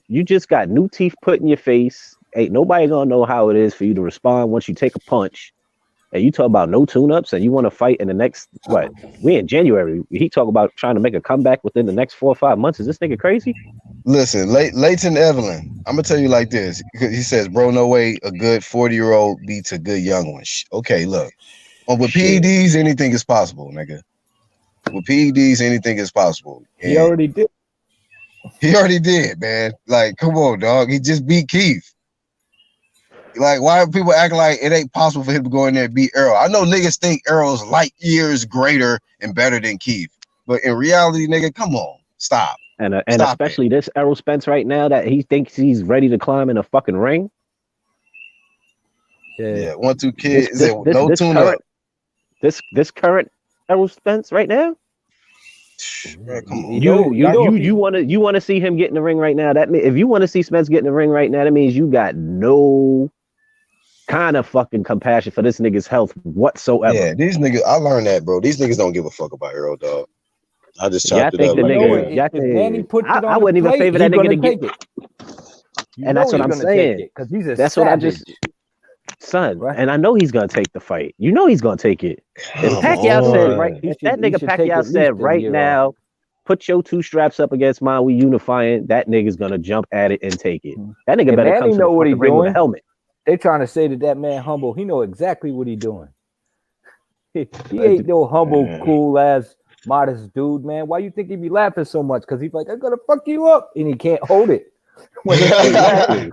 You just got new teeth put in your face. Ain't nobody gonna know how it is for you to respond once you take a punch. And you talk about no tune-ups, and you want to fight in the next we in January. He talk about trying to make a comeback within the next 4 or 5 months. Is this nigga crazy? Listen, Leighton Evelyn, I'm gonna tell you like this. He says, bro, no way a good 40-year-old beats a good young one. Okay, look. With PEDs, anything is possible, nigga. With PEDs, anything is possible. And he already did. He already did, man. Like, come on, dog. He just beat Keith. Like, why are people acting like it ain't possible for him to go in there and beat Errol? I know niggas think Errol's light years greater and better than Keith. But in reality, nigga, come on. Stop. And especially this Errol Spence right now that he thinks he's ready to climb in a fucking ring. Yeah, 1-2 This kids. this this No this tune current up. this current Errol Spence right now. Man, come on. You wanna see him get in the ring right now? That if you want to see Spence get in the ring right now, that means you got no kind of fucking compassion for this nigga's health whatsoever. Yeah, these niggas. I learned that, bro. These niggas don't give a fuck about Earl, dog. I just Y'all chopped it think up. the Like, nigga? If Manny puts it on I wouldn't the even plate, favor that he's nigga to gonna get. take it. You And know that's what he's I'm gonna saying. take it because he's a That's savage. what I just, son. Right. And I know he's gonna take the fight. You know he's gonna take it. If come Pacquiao said on. right, that He nigga should take Pacquiao at least said a right year now, off. put your two straps up against mine. We unifying. That nigga's gonna jump at it and take it. That nigga And better Manny come to know the what he fucking ring with a doing. helmet. They trying to say that man humble. He know exactly what he doing. He ain't no humble, cool ass, modest dude, man. Why you think he be laughing so much? Because he's like, I'm gonna fuck you up, and he can't hold it. When Exactly.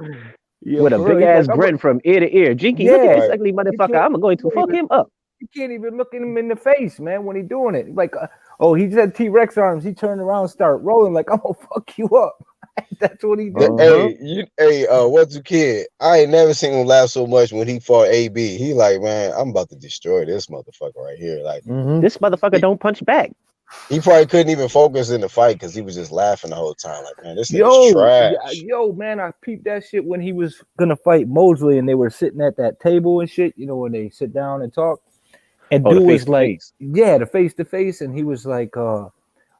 Yeah, With a for big real. ass Like, grin from ear to ear. Jinky, look at this Yeah. ugly motherfucker. can't- I'm going to you fuck can't him up. You can't even look at him in the face, man, when he doing it. Like, oh, he said T-Rex arms. He turned around and start rolling like, I'm gonna fuck you up. That's what he did. Hey, 1-2 kid. I ain't never seen him laugh so much when he fought AB. He like, man, I'm about to destroy this motherfucker right here. Like, This motherfucker don't punch back. he probably couldn't even focus in the fight because he was just laughing the whole time. Like, man, this nigga's trash. Yo, man, I peeped that shit when he was gonna fight Mosley and they were sitting at that table and shit, you know, when they sit down and talk. And dude was like, yeah, the face to face, and he was like,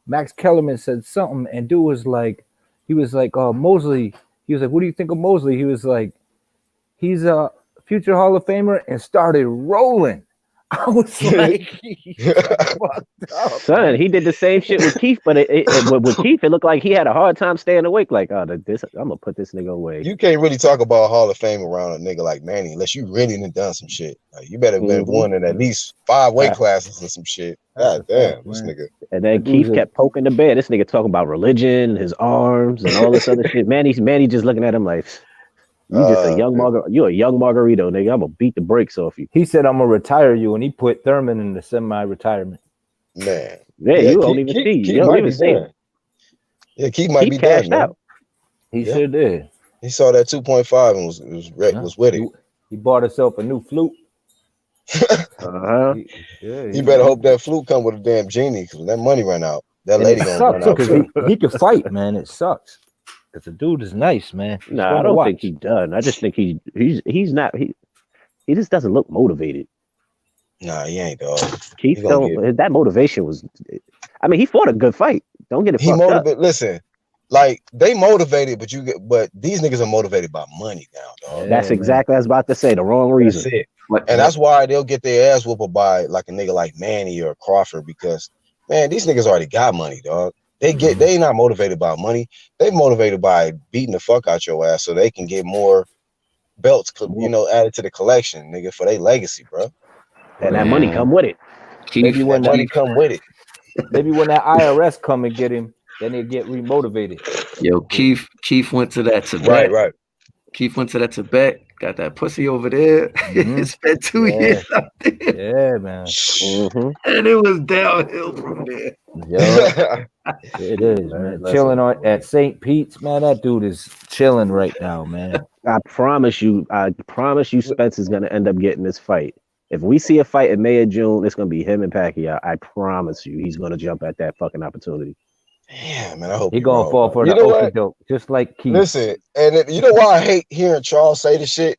Max Kellerman said something, and dude was like, Mosley, he was like, what do you think of Mosley? He was like, he's a future Hall of Famer, and started rolling. I was like, fucked up. Son, he did the same shit with Keith, but with Keith, it looked like he had a hard time staying awake. Like, oh, I'm gonna put this nigga away. You can't really talk about Hall of Fame around a nigga like Manny unless you really done some shit. Like, you better have been one in at least 5 weight classes or some shit. God damn, this nigga. And then Keith kept poking the bear. This nigga talking about religion, his arms, and all this other shit. Manny just looking at him like, you just a young you a young Margarito, nigga. I'm gonna beat the brakes off you. He said I'm gonna retire you, and he put Thurman in the semi-retirement. Man, you don't even see. You don't even see him. Yeah, Keith might be cashed done, out. He sure did. He saw that 2.5 and was with it. He bought himself a new flute. He better hope that flute come with a damn genie because when that money run out, that lady gonna run out. Because he can fight, man. It sucks. Because the dude is nice, man. No, I don't think he's done. I just think he's not. He just doesn't look motivated. Nah, he ain't, dog. Keith don't. That motivation was. I mean, he fought a good fight. Don't get it fucked up. Listen, like they motivated, but these niggas are motivated by money now, dog. That's exactly what I was about to say. The wrong reason. That's it. And that's why they'll get their ass whooped by like a nigga like Manny or Crawford because man, these niggas already got money, dog. They not motivated by money. They motivated by beating the fuck out your ass so they can get more belts, added to the collection, nigga, for their legacy, bro. And that money come with it. Maybe when money come with it. Maybe when that IRS come and get him, then they get remotivated. Yo, Keith went to that Tibet. Right. Keith went to that Tibet, got that pussy over there. Spent 2 years out there. Yeah, man. And it was downhill from there. Yo, it is, man. Chilling at St. Pete's, man. That dude is chilling right now, man. I promise you, Spence is gonna end up getting this fight. If we see a fight in May or June, it's gonna be him and Pacquiao. I promise you, he's gonna jump at that fucking opportunity. Yeah, man. I hope he's gonna fall for the okie doke, just like Keith. Listen, and you know why I hate hearing Charles say the shit?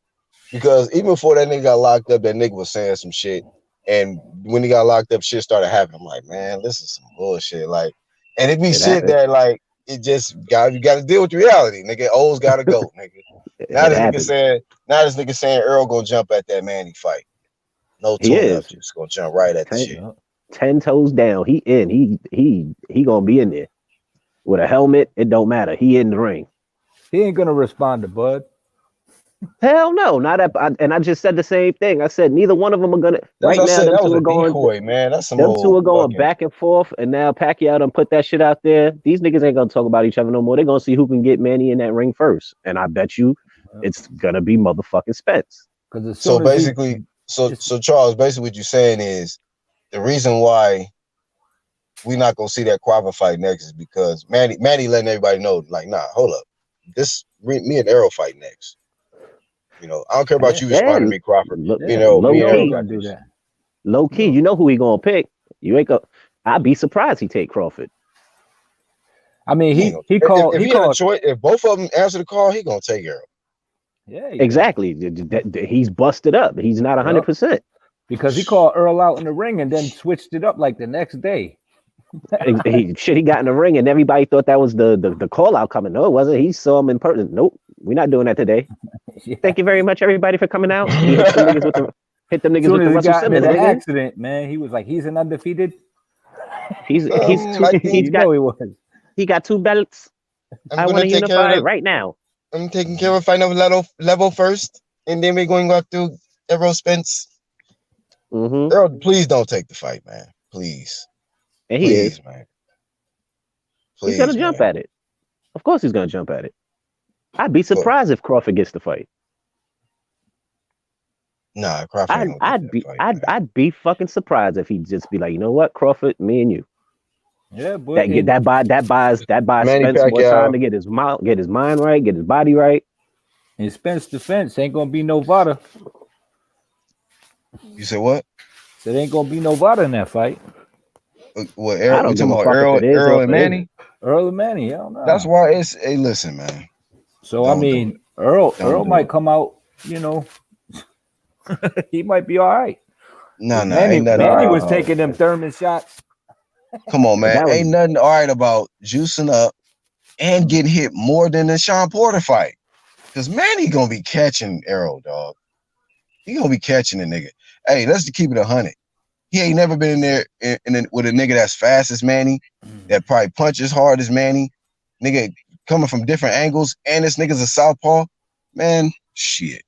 Because even before that nigga got locked up, that nigga was saying some shit. And when he got locked up, shit started happening. I'm like, man, this is some bullshit. Like, and it be shit that like it just you gotta deal with reality, nigga. O's gotta go, nigga. Now this nigga saying Earl gonna jump at that Manny fight. No tune up, just gonna jump right at the shit. 10 toes down. He in. He gonna be in there. With a helmet, it don't matter. He in the ring. He ain't gonna respond to Bud. Hell no, not at. And I just said the same thing. I said neither one of them are gonna. That's right now, them two are going. Decoy, man. That's some them two are going back and forth, and now Pacquiao done put that shit out there. These niggas ain't gonna talk about each other no more. They're gonna see who can get Manny in that ring first, and I bet you, it's gonna be motherfucking Spence. So basically, so Charles, basically what you're saying is the reason why we not gonna see that Crawford fight next is because Manny letting everybody know, like, nah, hold up, me and Errol fight next. You know, I don't care about you Yeah, responding to me, Crawford. You Yeah, know, low we me and know Earl he key. got gonna do this. that. Low key, you know who he gonna pick. You ain't go. I'd be surprised he take Crawford. I mean, He ain't he gonna, called. if He he had a called. choice, if both of them answer the call, he gonna take Earl. Yeah, he Exactly. He's busted up. He's not Yup. 100%. because he called Earl out in the ring and then switched it up like the next day. He got in the ring and everybody thought that was the call out coming. No, it wasn't. He saw him in person. Nope, we're not doing that today. Yeah. Thank you very much, everybody, for coming out. He hit them niggas with the As soon as he Russell got into Simmons. the Nigga. accident, man, he was like, he's an undefeated. He's I think You know he was. he got 2 belts. I want to unify right now. I'm taking care of final level first, and then we're going to go through Errol Spence. Mm-hmm. Earl, please don't take the fight, man. Please, And he please, is. man. He's Please, gonna jump man. at it. Of course, he's gonna jump at it. I'd be surprised if Crawford gets the fight. Nah, Crawford ain't gonna get that fight, man. I'd be fucking surprised if he'd just be like, you know what, Crawford, me and you. Yeah, but That buys Manny Spence more Pacquiao. time to get his mind right, get his body right. in Spence defense, ain't gonna be Novada. You said what? So there ain't gonna be Novada in that fight. What? I Earl? don't We give talking a about fuck if Earl, it is Earl or and if it Manny? isn't. Earl and Manny, hell no. That's why it's. Hey, listen, man. So Don't I do mean, it. Earl Don't do might it. come out. You know, he might be all right. Nah, ain't Manny nothing all right. was taking them Thurman shots. Come on, man. That was Ain't nothing all right about juicing up and getting hit more than the Sean Porter fight. Cause Manny gonna be catching Errol, dog. He gonna be catching the nigga. Hey, let's keep it 100. He ain't never been in there with a nigga that's fast as Manny, that probably punches hard as Manny. Nigga coming from different angles, and this nigga's a southpaw. Man, shit.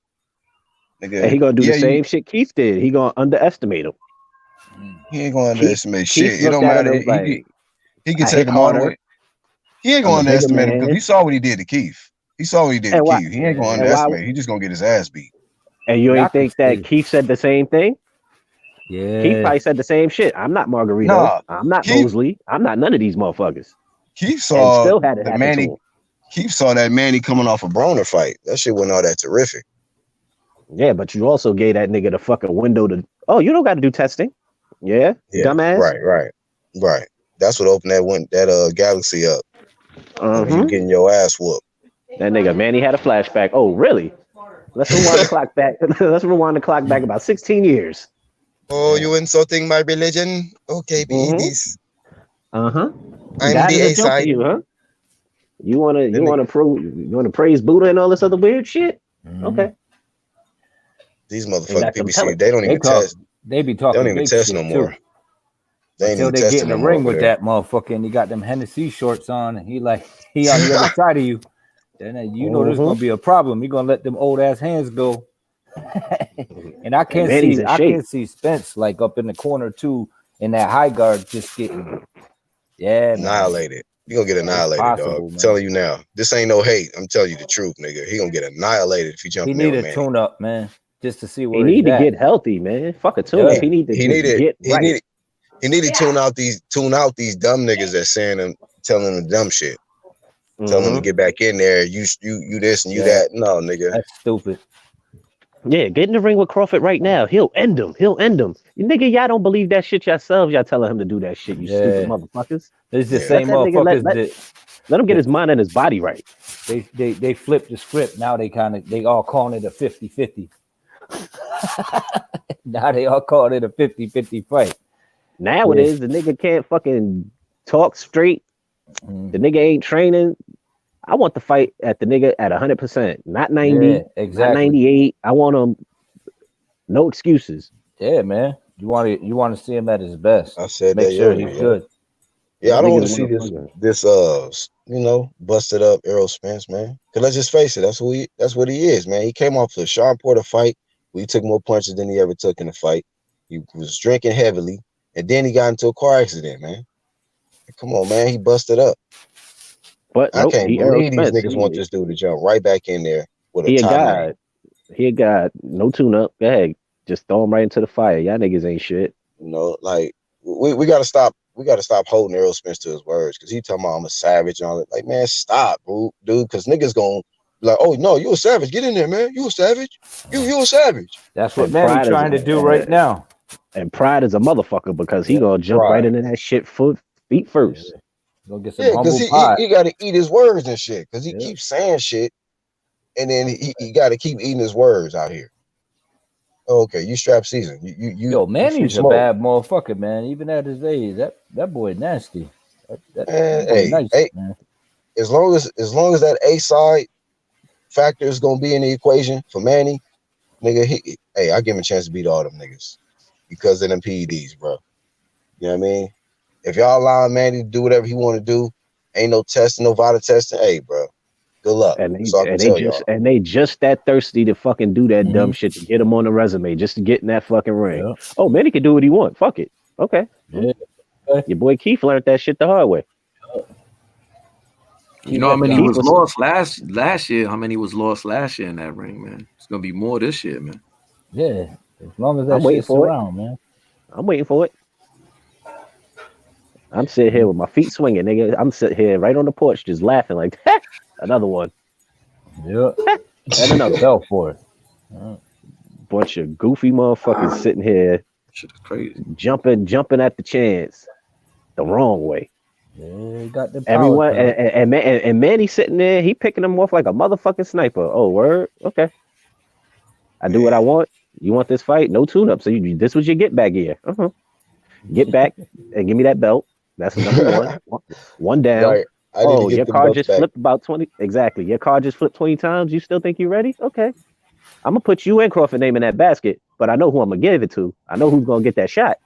Nigga, and he gonna do the yeah, same shit Keith did. He gonna underestimate him. he ain't gonna underestimate Keith shit. It looked don't at him matter. and was like, He can I take hit him all the harder. way. He ain't I'm gonna a bigger underestimate him because man. he saw what he did to Keith. He saw what he did to And why? Keith. He ain't gonna And why? underestimate. He just gonna get his ass beat. And you ain't Doctor think that said, Keith said the same thing? Keith yeah, probably said the same shit. I'm not Margarito. Nah, I'm not Keith Mosley. I'm not none of these motherfuckers. Keith And saw still had it the happen to Manny. him. Keith saw that Manny coming off a Broner fight. That shit wasn't all that terrific. Yeah, but you also gave that nigga the fucking window to. Oh, you don't got to do testing. Yeah, Yeah, dumbass. right. That's what opened that galaxy up. When you Mm-hmm. getting your ass whooped. That nigga Manny had a flashback. Oh, really? Let's rewind the clock back. Let's rewind the clock back about 16 years. Oh, you insulting my religion? Okay, Mm-hmm. BDs. Uh-huh. I'm God the is a A joke to side. you, huh? You wanna praise Buddha and all this other weird shit? Okay. These They motherfucking got them PBC, they don't they even test. they be They don't talking even big test shit no too. more. They ain't Until even they get testing in the no more ring over with there. that motherfucker and he got them Hennessy shorts on and he on the other side of you. Then you know there's gonna be a problem. You're gonna let them old ass hands go. And I can't Manny's in shape. see Spence like up in the corner too in that high guard just getting man. Annihilated. You gonna get annihilated, possible, dog. man. I'm telling you now. This ain't no hate. I'm telling you the truth, nigga. He gonna get annihilated if he jump He in there need with a Manny. tune up, man, just to see He where need he's to at. get healthy, man. Fuck a tune up. Yeah. He need to get right. He need to tune out these dumb niggas that saying them, telling them dumb shit. Telling them to get back in there. You this and you that. No, nigga. That's stupid. Yeah, get in the ring with Crawford right now. He'll end him. You nigga, y'all don't believe that shit yourselves. Y'all telling him to do that shit, you stupid motherfuckers. It's the Yeah. same Let that nigga motherfuckers let him get his mind and his body right. they flipped the script. Now they all calling it a 50-50. Now they all calling it a 50-50 fight. Nowadays, the nigga can't fucking talk straight. The nigga ain't training. I want the fight at the nigga at 100%, not 90, Yeah, exactly. not 98. I want him no excuses. Yeah, man. You want to see him at his best. I said Make that sure yesterday, he's good. Yeah, I don't want to Niggas see motherfucker. this busted up Errol Spence, man. Cause let's just face it, that's what he is, man. He came off the Sean Porter fight. We took more punches than he ever took in the fight. He was drinking heavily, and then he got into a car accident, man. Come on, man. He busted up. But I can't he Errol believe these Spence. niggas want this dude to jump right back in there with a He a top god. name. He a god. No tune up. Go ahead. Just throw him right into the fire. Y'all niggas ain't shit. You know, like we gotta stop. We gotta stop holding Errol Spence to his words because he talking about I'm a savage and all that. Like, man, stop, dude. Because niggas gonna like, oh no, you a savage. Get in there, man. You a savage. You a savage. That's what And Manny pride is trying to do right now. And pride is a motherfucker because he Yeah, gonna jump right into that shit feet first. Go get some Yeah, because humble pie. he got to eat his words and shit. Because he Yeah. keeps saying shit, and then he got to keep eating his words out here. Okay, you strap season. Yo, Manny's a bad motherfucker, man. Even at his age, that boy nasty. That boy nice, man. As long as that A side factor is gonna be in the equation for Manny, nigga, I give him a chance to beat all them niggas because of them PEDs, bro. You know what I mean? If y'all allow Manny to do whatever he want to do, ain't no testing, no vital testing. Hey, bro, good luck. And they just that thirsty to fucking do that dumb shit to get him on the resume, just to get in that fucking ring. Yeah. Oh, Manny can do what he want. Fuck it. Okay. Yeah. Your boy Keith learned that shit the hard way. You know how many was lost last year? How many was lost last year in that ring, man? It's gonna be more this year, man. Yeah, as long as that shit's around, man. I'm waiting for it. I'm sitting here with my feet swinging, nigga. I'm sitting here right on the porch, just laughing like, another one. Yeah, and another fell for it. Bunch of goofy motherfuckers sitting here, shit is crazy, jumping at the chance, the wrong way. Yeah, got the everyone and Manny sitting there, he picking them off like a motherfucking sniper. Oh, word, okay. I do what I want. You want this fight? No tune-up. So this was your get back gear. Get back and give me that belt. That's number one. One down. Right. Oh, your card just flipped about 20. Exactly. Your card just flipped 20 times. You still think you're ready? Okay. I'm gonna put you and Crawford name in that basket, but I know who I'm gonna give it to. I know who's gonna get that shot.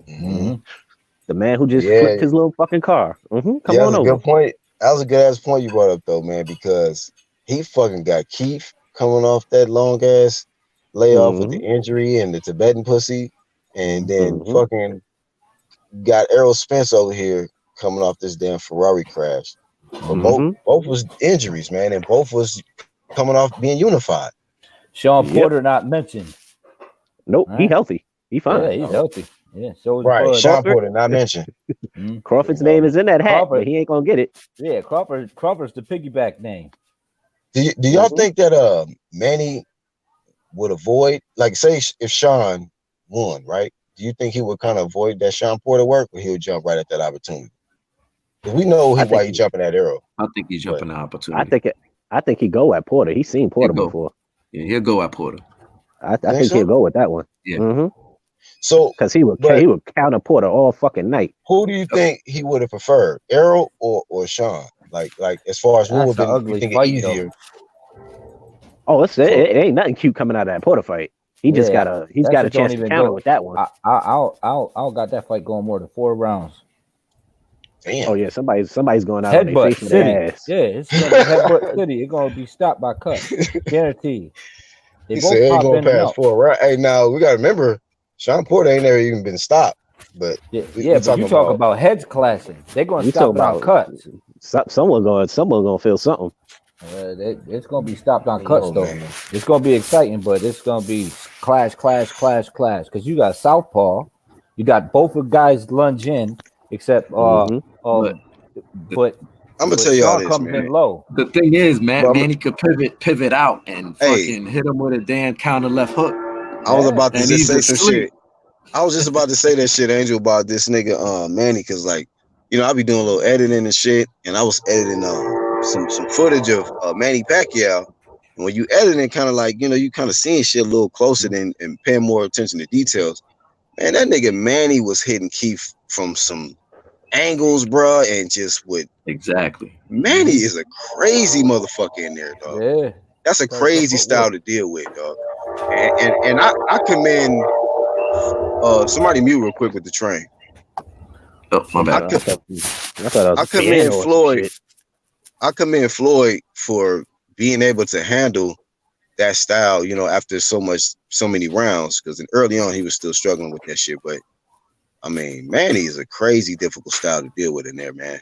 The man who just flipped his little fucking car. Come on over. Good point. That was a good ass point you brought up though, man, because he fucking got Keith coming off that long ass layoff with the injury and the Tibetan pussy, and then fucking got Errol Spence over here coming off this damn Ferrari crash. But both was injuries, man, and both was coming off being unified. Sean Porter not mentioned. Nope, he healthy. He fine. Yeah, he's healthy. Yeah, so right. Sean Porter not mentioned. Crawford's name is in that hat, but he ain't gonna get it. Yeah, Crawford's the piggyback name. Do y'all think that Manny would avoid, like, say if Sean won, right? Do you think he would kind of avoid that Sean Porter work, or he would jump right at that opportunity? Because we know why he jumping at Arrow. I think he's jumping the opportunity. I think he go at Porter. He's seen Porter before. Yeah, he'll go at Porter. I think he'll go with that one. Yeah. So because he would counter Porter all fucking night. Who do you think he would have preferred, Arrow or Sean? Like as far as who would have been easier? Oh, it ain't nothing cute coming out of that Porter fight. He's got a chance to counter with that one. I'll got that fight going more than 4 rounds. Damn. Oh yeah, somebody's going out on their face with their ass. Yeah, it's headbutt city. It's gonna be stopped by cut, guaranteed. He said ain't gonna pass 4 rounds. Hey, now we gotta remember, Sean Porter ain't never even been stopped. But but you talk about heads clashing. They're gonna stop on cuts. Someone gonna feel something. It's gonna be stopped on cuts though. Man. It's gonna be exciting, but it's gonna be clash. Because you got southpaw, you got both of guys lunge in, except but I'm gonna tell y'all this, comes man. In low. The thing is, Manny could pivot out and fucking hit him with a damn counter left hook. I was about to just say some shit. I was just about to say that shit, Angel, about this nigga Manny, because like, I be doing a little editing and shit, and I was editing some footage of Manny Pacquiao. And when you editing, kind of like, you kind of seeing shit a little closer and paying more attention to details. Man, that nigga Manny was hitting Keith from some angles, bro, and just with Manny is a crazy motherfucker in there, dog. Yeah, that's a crazy style to deal with, dog. And I commend somebody mute real quick with the train. Oh, my bad. I commend Floyd. I commend Floyd for being able to handle that style, after so many rounds, because early on he was still struggling with that shit. But I mean, Manny is a crazy difficult style to deal with in there, man.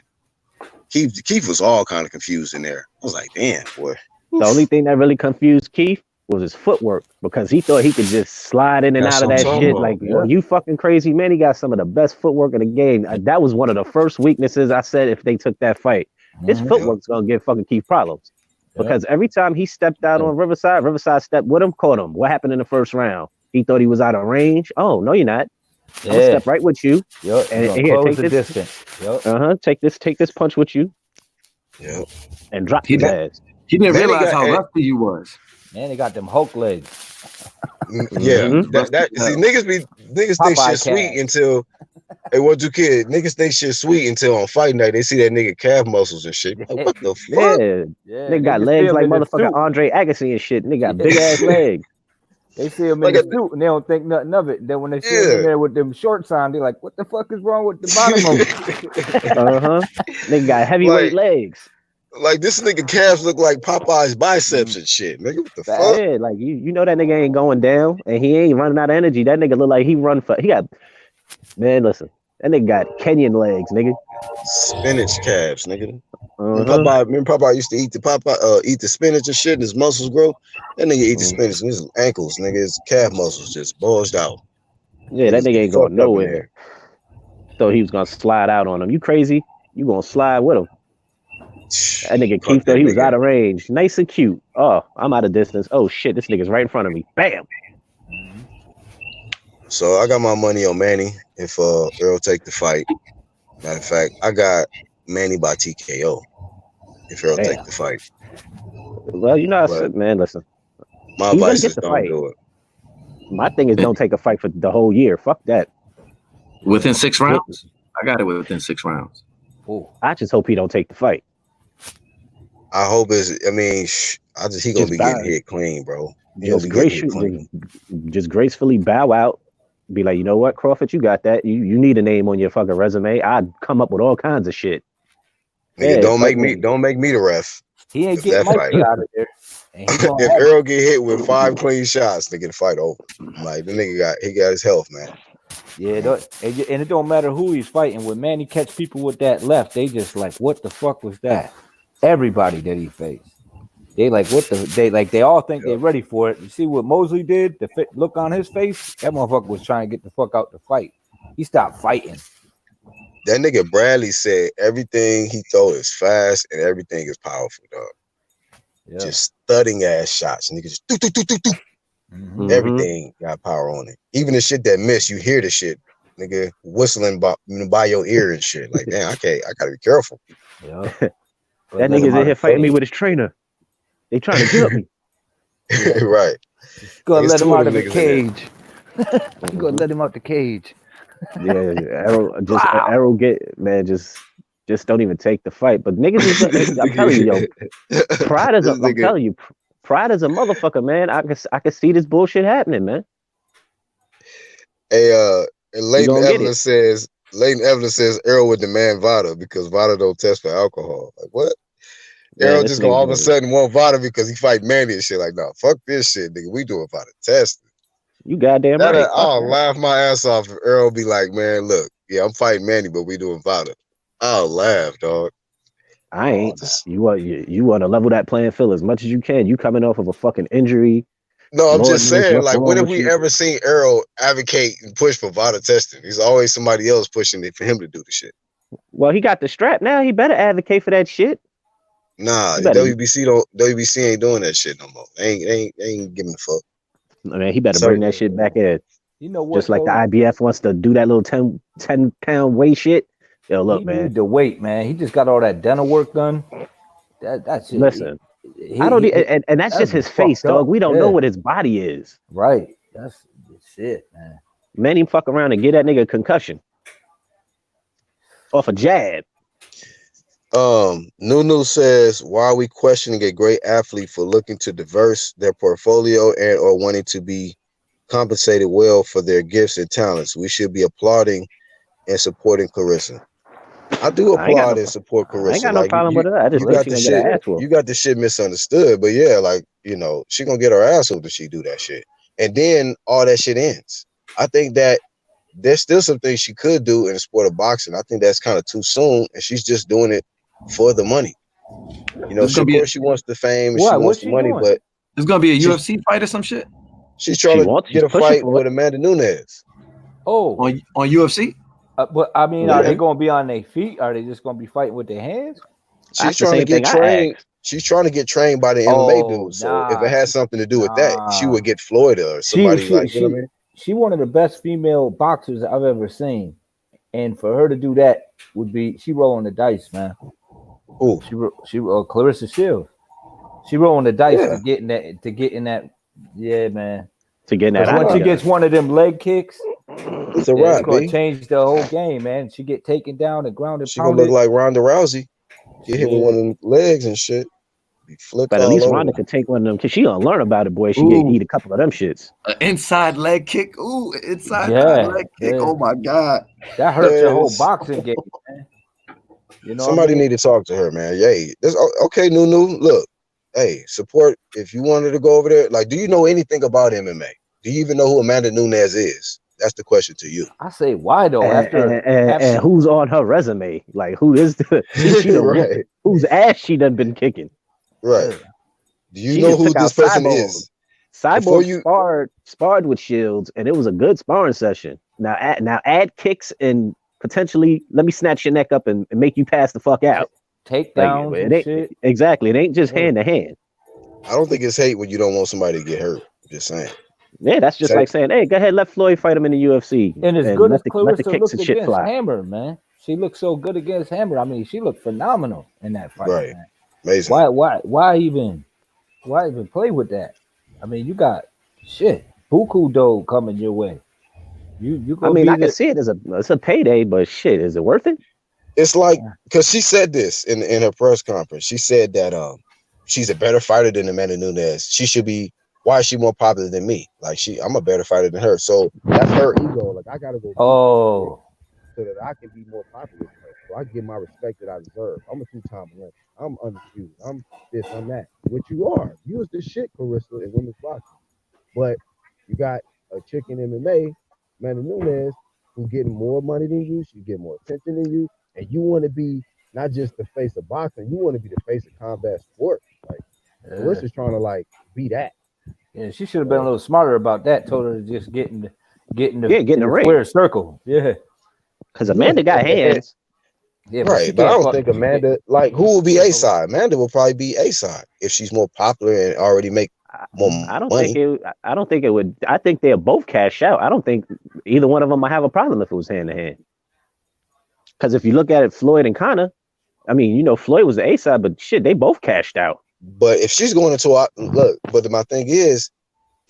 Keith was all kind of confused in there. I was like, damn, boy. The only thing that really confused Keith was his footwork, because he thought he could just slide in and out of that shit. Like, you fucking crazy, man. He got some of the best footwork in the game. That was one of the first weaknesses I said if they took that fight. His footwork's gonna give fucking Keith problems. Because every time he stepped out on Riverside stepped with him, caught him. What happened in the first round? He thought he was out of range. Oh, no, you're not. I'm gonna step right with you. Yep. And here, take the this distance. Yep. Take this punch with you. Yep. And drop his ass. He didn't realize how rusty you was. Man, they got them Hulk legs. Yeah. See, niggas think shit sweet until hey, what you kid? Niggas think shit sweet until on fight night they see that nigga calf muscles and shit. Like, what the fuck? Yeah. Nigga got legs like motherfucking Andre Agassi and shit. Nigga got big ass legs. They see him in the suit and they don't think nothing of it. Then when they see him in there with them shorts on, they're like, what the fuck is wrong with the bottom of it? Nigga got heavyweight legs. Like this nigga calves look like Popeye's biceps and shit. Nigga, what the fuck? Yeah, like you know that nigga ain't going down and he ain't running out of energy. That nigga look like he got man, listen. That nigga got Kenyan legs, nigga. Spinach calves, nigga. Remember Popeye used to eat the spinach and shit and his muscles grow? That nigga eat the spinach and his ankles, nigga, his calf muscles just bulged out. Yeah, that nigga ain't going nowhere. So he was gonna slide out on him. You crazy? You gonna slide with him. That nigga Keith thought he was out of range. Nice and cute. Oh, I'm out of distance. Oh shit, this nigga's right in front of me. Bam. So I got my money on Manny if Earl take the fight. Matter of fact, I got Manny by TKO if Earl take the fight. Well, you know, I said, man, listen. My advice is don't do it. My thing is don't take a fight for the whole year. Fuck that. Within 6 rounds? I got it within 6 rounds. Ooh. I just hope he don't take the fight. I hope he gonna be getting hit clean, bro. Just gracefully bow out. Be like, you know what, Crawford, you got that. You need a name on your fucking resume. I'd come up with all kinds of shit. Nigga, don't make me the ref. He ain't getting Mikey out of there. If Earl get hit with 5 clean shots, nigga, the fight over. Like the nigga got his health, man. Yeah, and it don't matter who he's fighting with. Man, he catch people with that left. They just like, what the fuck was that? Everybody that he faced. They like they all think they're ready for it. You see what Mosley did? The look on his face, that motherfucker was trying to get the fuck out the fight. He stopped fighting. That nigga Bradley said everything he throw is fast and everything is powerful, dog. Yeah. Just thudding ass shots. Nigga just do. Everything got power on it. Even the shit that miss, you hear the shit, nigga, whistling by your ear and shit. Like, damn, I gotta be careful. Yeah. That nigga's in here fighting me with his trainer. They trying to kill me. Right. Gonna let him out of the cage. You gonna let him out the cage. Yeah, Arrow get, man, just don't even take the fight. But niggas is, I'm telling you, yo, pride is I'm telling you, pride is a motherfucker, man. I can see this bullshit happening, man. Hey, and Leighton Evelyn says Errol would demand Vada because Vada don't test for alcohol. Like what? Errol just gonna all of a sudden want Vada because he fight Manny and shit. Like, no, fuck this shit, nigga. We doing Vada testing. You goddamn right. I'll laugh my ass off if Errol be like, man, look, yeah, I'm fighting Manny, but we doing Vada. I'll laugh, dog. I ain't. You want to level that playing field as much as you can. You coming off of a fucking injury. No, I'm just saying, like, when have we ever seen Errol advocate and push for Vada testing? He's always somebody else pushing it for him to do the shit. Well, he got the strap now. He better advocate for that shit. Nah, WBC ain't doing that shit no more. They ain't giving a fuck. I mean, he better bring that shit back in. You know what? Just like the IBF wants to do that little 10 pound weight shit. Yo, look, man. Need the weight, man. He just got all that dental work done. That's it. Listen, I don't. And that's just his face, dog. We don't know what his body is. Right. That's it, man. Man, fuck around and get that nigga a concussion off a jab. Nunu says, why are we questioning a great athlete for looking to diverse their portfolio and or wanting to be compensated well for their gifts and talents? We should be applauding and supporting Claressa. I do applaud and support Claressa. I ain't got no problem with that. I just think she's gonna get her ass whooped. You got the shit misunderstood, but yeah, like, you know, she gonna get her ass whooped if she do that shit. And then all that shit ends. I think that there's still some things she could do in the sport of boxing. I think that's kind of too soon, and she's just doing it for the money. You know, of course she wants the fame and she wants the money, but there's gonna be a UFC fight or some shit. She's trying to get a fight with Amanda Nunes. Oh, on UFC? But I mean, are they going to be on their feet? Are they just going to be fighting with their hands? She's trying to get trained. She's trying to get trained by the MMA dude. So if it has something to do with that, she would get Floyd or somebody you know what I mean? She one of the best female boxers I've ever seen, and for her to do that would be she rolling the dice, man. Who? She Claressa Shields. She rolling the dice to get in that. Yeah, man. To get in that. Once she gets one of them leg kicks, it's a wrap. It's gonna change the whole game, man. She get taken down and grounded. She gonna look like Ronda Rousey. Get hit with one of them legs and shit. Be flipped. But at least Ronda could take one of them because she gonna learn about it, boy. She can eat a couple of them shits. An inside leg kick. Ooh, inside leg kick. Oh my god, that hurts your whole boxing game, man. You know, somebody need to talk to her, man. Yay, okay, Nunu. Look, hey, support if you wanted to go over there. Like, do you know anything about MMA? Do you even know who Amanda Nunes is? That's the question to you. I say, why though? And who's on her resume? Like, who is the whose ass she done been kicking? Right. Do you know who this person is? Cyborg sparred with Shields, and it was a good sparring session. Now add kicks and potentially let me snatch your neck up and make you pass the fuck out. Takedowns and shit. Exactly. It ain't just hand to hand. I don't think it's hate when you don't want somebody to get hurt. I'm just saying. Yeah, that's just like saying, hey, go ahead, let Floyd fight him in the UFC. And as good as Claressa looked against Hammer, man. She looked so good against Hammer. I mean, she looked phenomenal in that fight. Right. Man. Amazing. Why even play with that? I mean, you got Buku Doe coming your way. I mean, I can see it as a payday, but shit, is it worth it? It's like, because she said this in her press conference. She said that she's a better fighter than Amanda Nunes. She should be. Why is she more popular than me? Like I'm a better fighter than her. So that's her ego. Like I gotta go. So that I can be more popular than her. So I get my respect that I deserve. I'm a 2-time Olympian. I'm undisputed. I'm this. I'm that. What you are? You was the shit, Claressa, in women's boxing. But you got a chick in MMA, Amanda Nunes, who getting more money than you. She get more attention than you, and you want to be not just the face of boxing. You want to be the face of combat sports. Like Claressa's trying to like be that. Yeah, she should have been a little smarter about that. Told her to just get in the ring. Square circle. Yeah, because Amanda got hands. Yeah, right. But I don't think Amanda, like, who will be A side? Amanda will probably be A side if she's more popular and already make more money. I don't think it would. I think they'll both cash out. I don't think either one of them might have a problem if it was hand to hand. Because if you look at it, Floyd and Conor, I mean, you know, Floyd was the A side, but shit, they both cashed out. But if she's going into my thing is,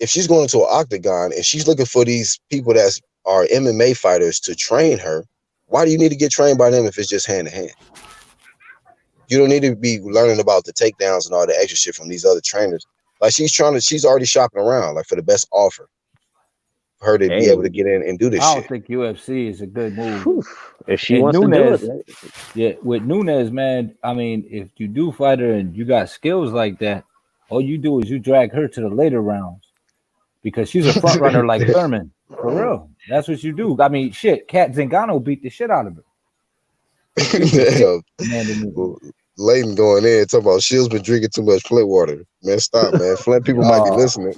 if she's going into an octagon and she's looking for these people that are MMA fighters to train her, why do you need to get trained by them if it's just hand to hand? You don't need to be learning about the takedowns and all the extra shit from these other trainers. Like she's already shopping around like for the best offer for her to be able to get in and do this shit. I don't think UFC is a good move. If she wants Nunes, to do it. Yeah, with Nunes, man, I mean, if you do fight her and you got skills like that, all you do is you drag her to the later rounds because she's a front runner like Thurman. For real. That's what you do. I mean, shit, Kat Zingano beat the shit out of her. Layton going in, talking about Shields been drinking too much Flint water. Man, stop, man. Flint people might be listening.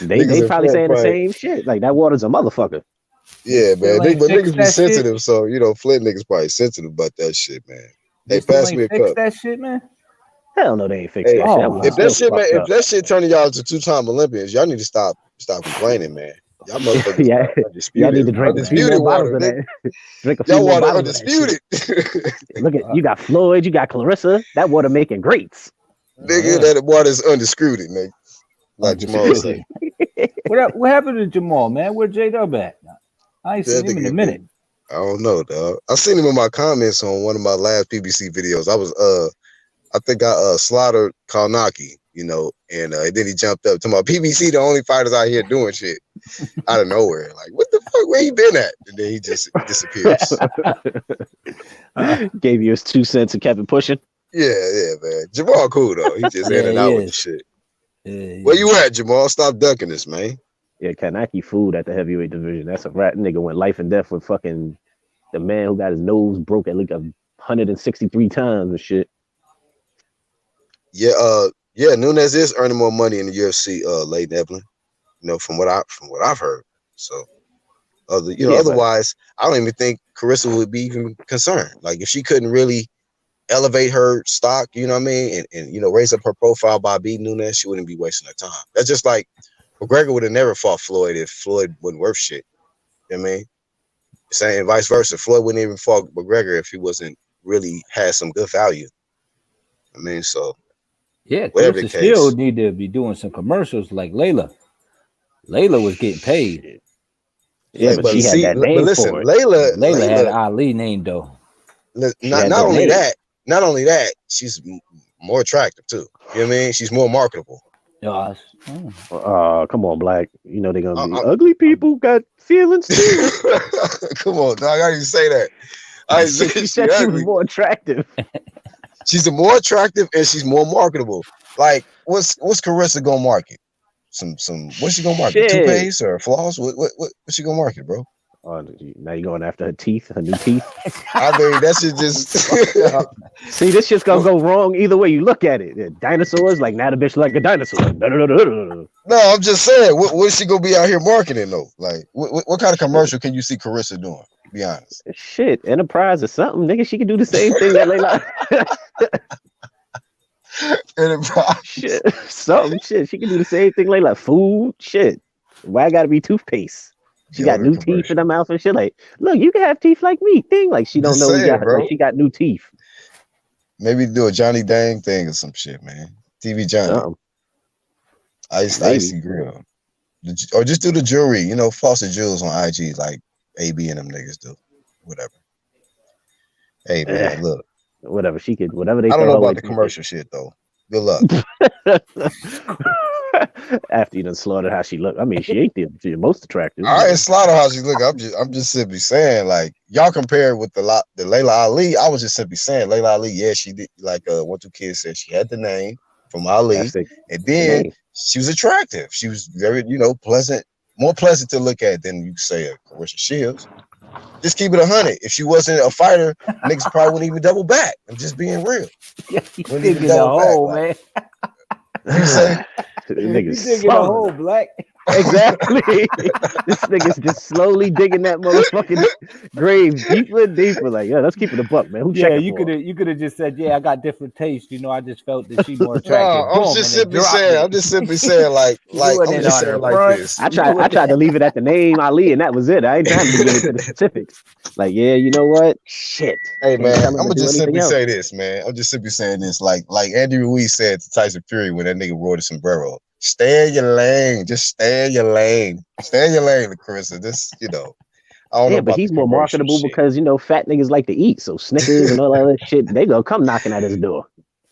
they probably saying the same shit. Like, that water's a motherfucker. Yeah, man. But niggas be sensitive, shit. So, you know, Flint niggas probably sensitive about that shit, man. Hey, pass me a cup. That shit, man? Hell no, they ain't fix that shit. If that shit turning y'all into 2-time Olympians, y'all need to stop complaining, man. Y'all motherfuckers undisputed. Y'all need to drink undisputed water. Drink a few more water undisputed. Look at you got Floyd, you got Claressa. That water making greats. Nigga, that water's undisputed, nigga. Like Jamal said. What happened to Jamal, man? Where J-Dub at? I ain't seen him in a minute. I don't know, dog. I seen him in my comments on one of my last PBC videos. I think I slaughtered Kalnaki, you know, and then he jumped up to my PBC, the only fighters out here doing shit out of nowhere. Like, what the fuck? Where he been at? And then he just disappears. Gave you his 2 cents and kept it pushing. Yeah, man. Jamal cool though. He just in and out with the shit. Yeah. Where you at, Jamal? Stop ducking this, man. Yeah, Kanaki food at the heavyweight division. That's a rat. Nigga went life and death with fucking the man who got his nose broke at like 163 times and shit. Yeah, Nunes is earning more money in the UFC, Late Evelyn. You know, from what I've heard. So, otherwise, I don't even think Claressa would be even concerned. Like, if she couldn't really elevate her stock, you know what I mean, and you know, raise up her profile by beating Nunes, she wouldn't be wasting her time. That's just like McGregor would have never fought Floyd if Floyd wasn't worth shit. You know what I mean? Saying vice versa. Floyd wouldn't even fought McGregor if he wasn't really had some good value. I mean, so yeah, whatever the Claressa case. Shields need to be doing some commercials like Layla. Layla was getting paid. Yeah, but she had that name but listen, for it. Layla had an Ali name though. Not only that, she's more attractive too. You know what I mean? She's more marketable. Gosh. Come on, Black. You know they're gonna be ugly people got feelings too. Come on, dog. I didn't say that. I said she said she was more attractive. She's more attractive and she's more marketable. Like, what's Claressa gonna market? Some what's she gonna market? Toothpaste or floss? What's she gonna market, bro? Now you're going after her teeth, her new teeth. I mean, that shit just see, this shit's gonna go wrong either way you look at it. Dinosaurs, like now the bitch like a dinosaur. No, I'm just saying, what's she gonna be out here marketing though? Like, what kind of commercial can you see Claressa doing? Be honest. Shit, Enterprise or something, nigga. She can do the same thing that Layla. Enterprise. Shit, something shit. She can do the same thing Layla. Food, shit. Why gotta be toothpaste? She got new teeth in her mouth and shit. Like, look, you can have teeth like me. Thing like she don't know like, she got new teeth. Maybe do a Johnny Dang thing or some shit, man. TV Johnny. Icy Grill. Or just do the jewelry, you know, floss the jewels on IG like AB and them niggas do. Whatever. Hey man, look. Whatever she could, whatever they. I don't know about the commercial shit though. Good luck. After you done slaughtered how she looked, I mean, she ain't the most attractive. I ain't slaughter how she look. I'm just simply saying, like, y'all compare with the Layla Ali. I was just simply saying, Layla Ali, yeah, she did, like 1-2 Kids said, she had the name from Ali, and then she was attractive. She was very, you know, pleasant, more pleasant to look at than you could say a Claressa Shields. Just keep it 100. If she wasn't a fighter, niggas probably wouldn't even double back. I'm just being real. Yeah, you digging a hole, man. You say? Niggas digging a hole, Black. Exactly. This nigga's just slowly digging that motherfucking grave deeper and deeper. Like, yeah, let's keep it a buck, man. You could have just said, yeah, I got different tastes. You know, I just felt that she's more attractive. No, I'm just simply saying, like this. I tried to leave it at the name Ali, and that was it. I ain't trying to get into the specifics. Like, yeah, you know what? Shit. Hey man, I'm gonna just simply say this, man. I'm just simply saying this, like Andy Ruiz said to Tyson Fury when that nigga wore the sombrero. Stay in your lane. Just stay in your lane. Stay in your lane, Claressa. This, you know. I don't know but he's more marketable because, you know, fat niggas like to eat. So Snickers and all that other shit, they gonna come knocking at his door.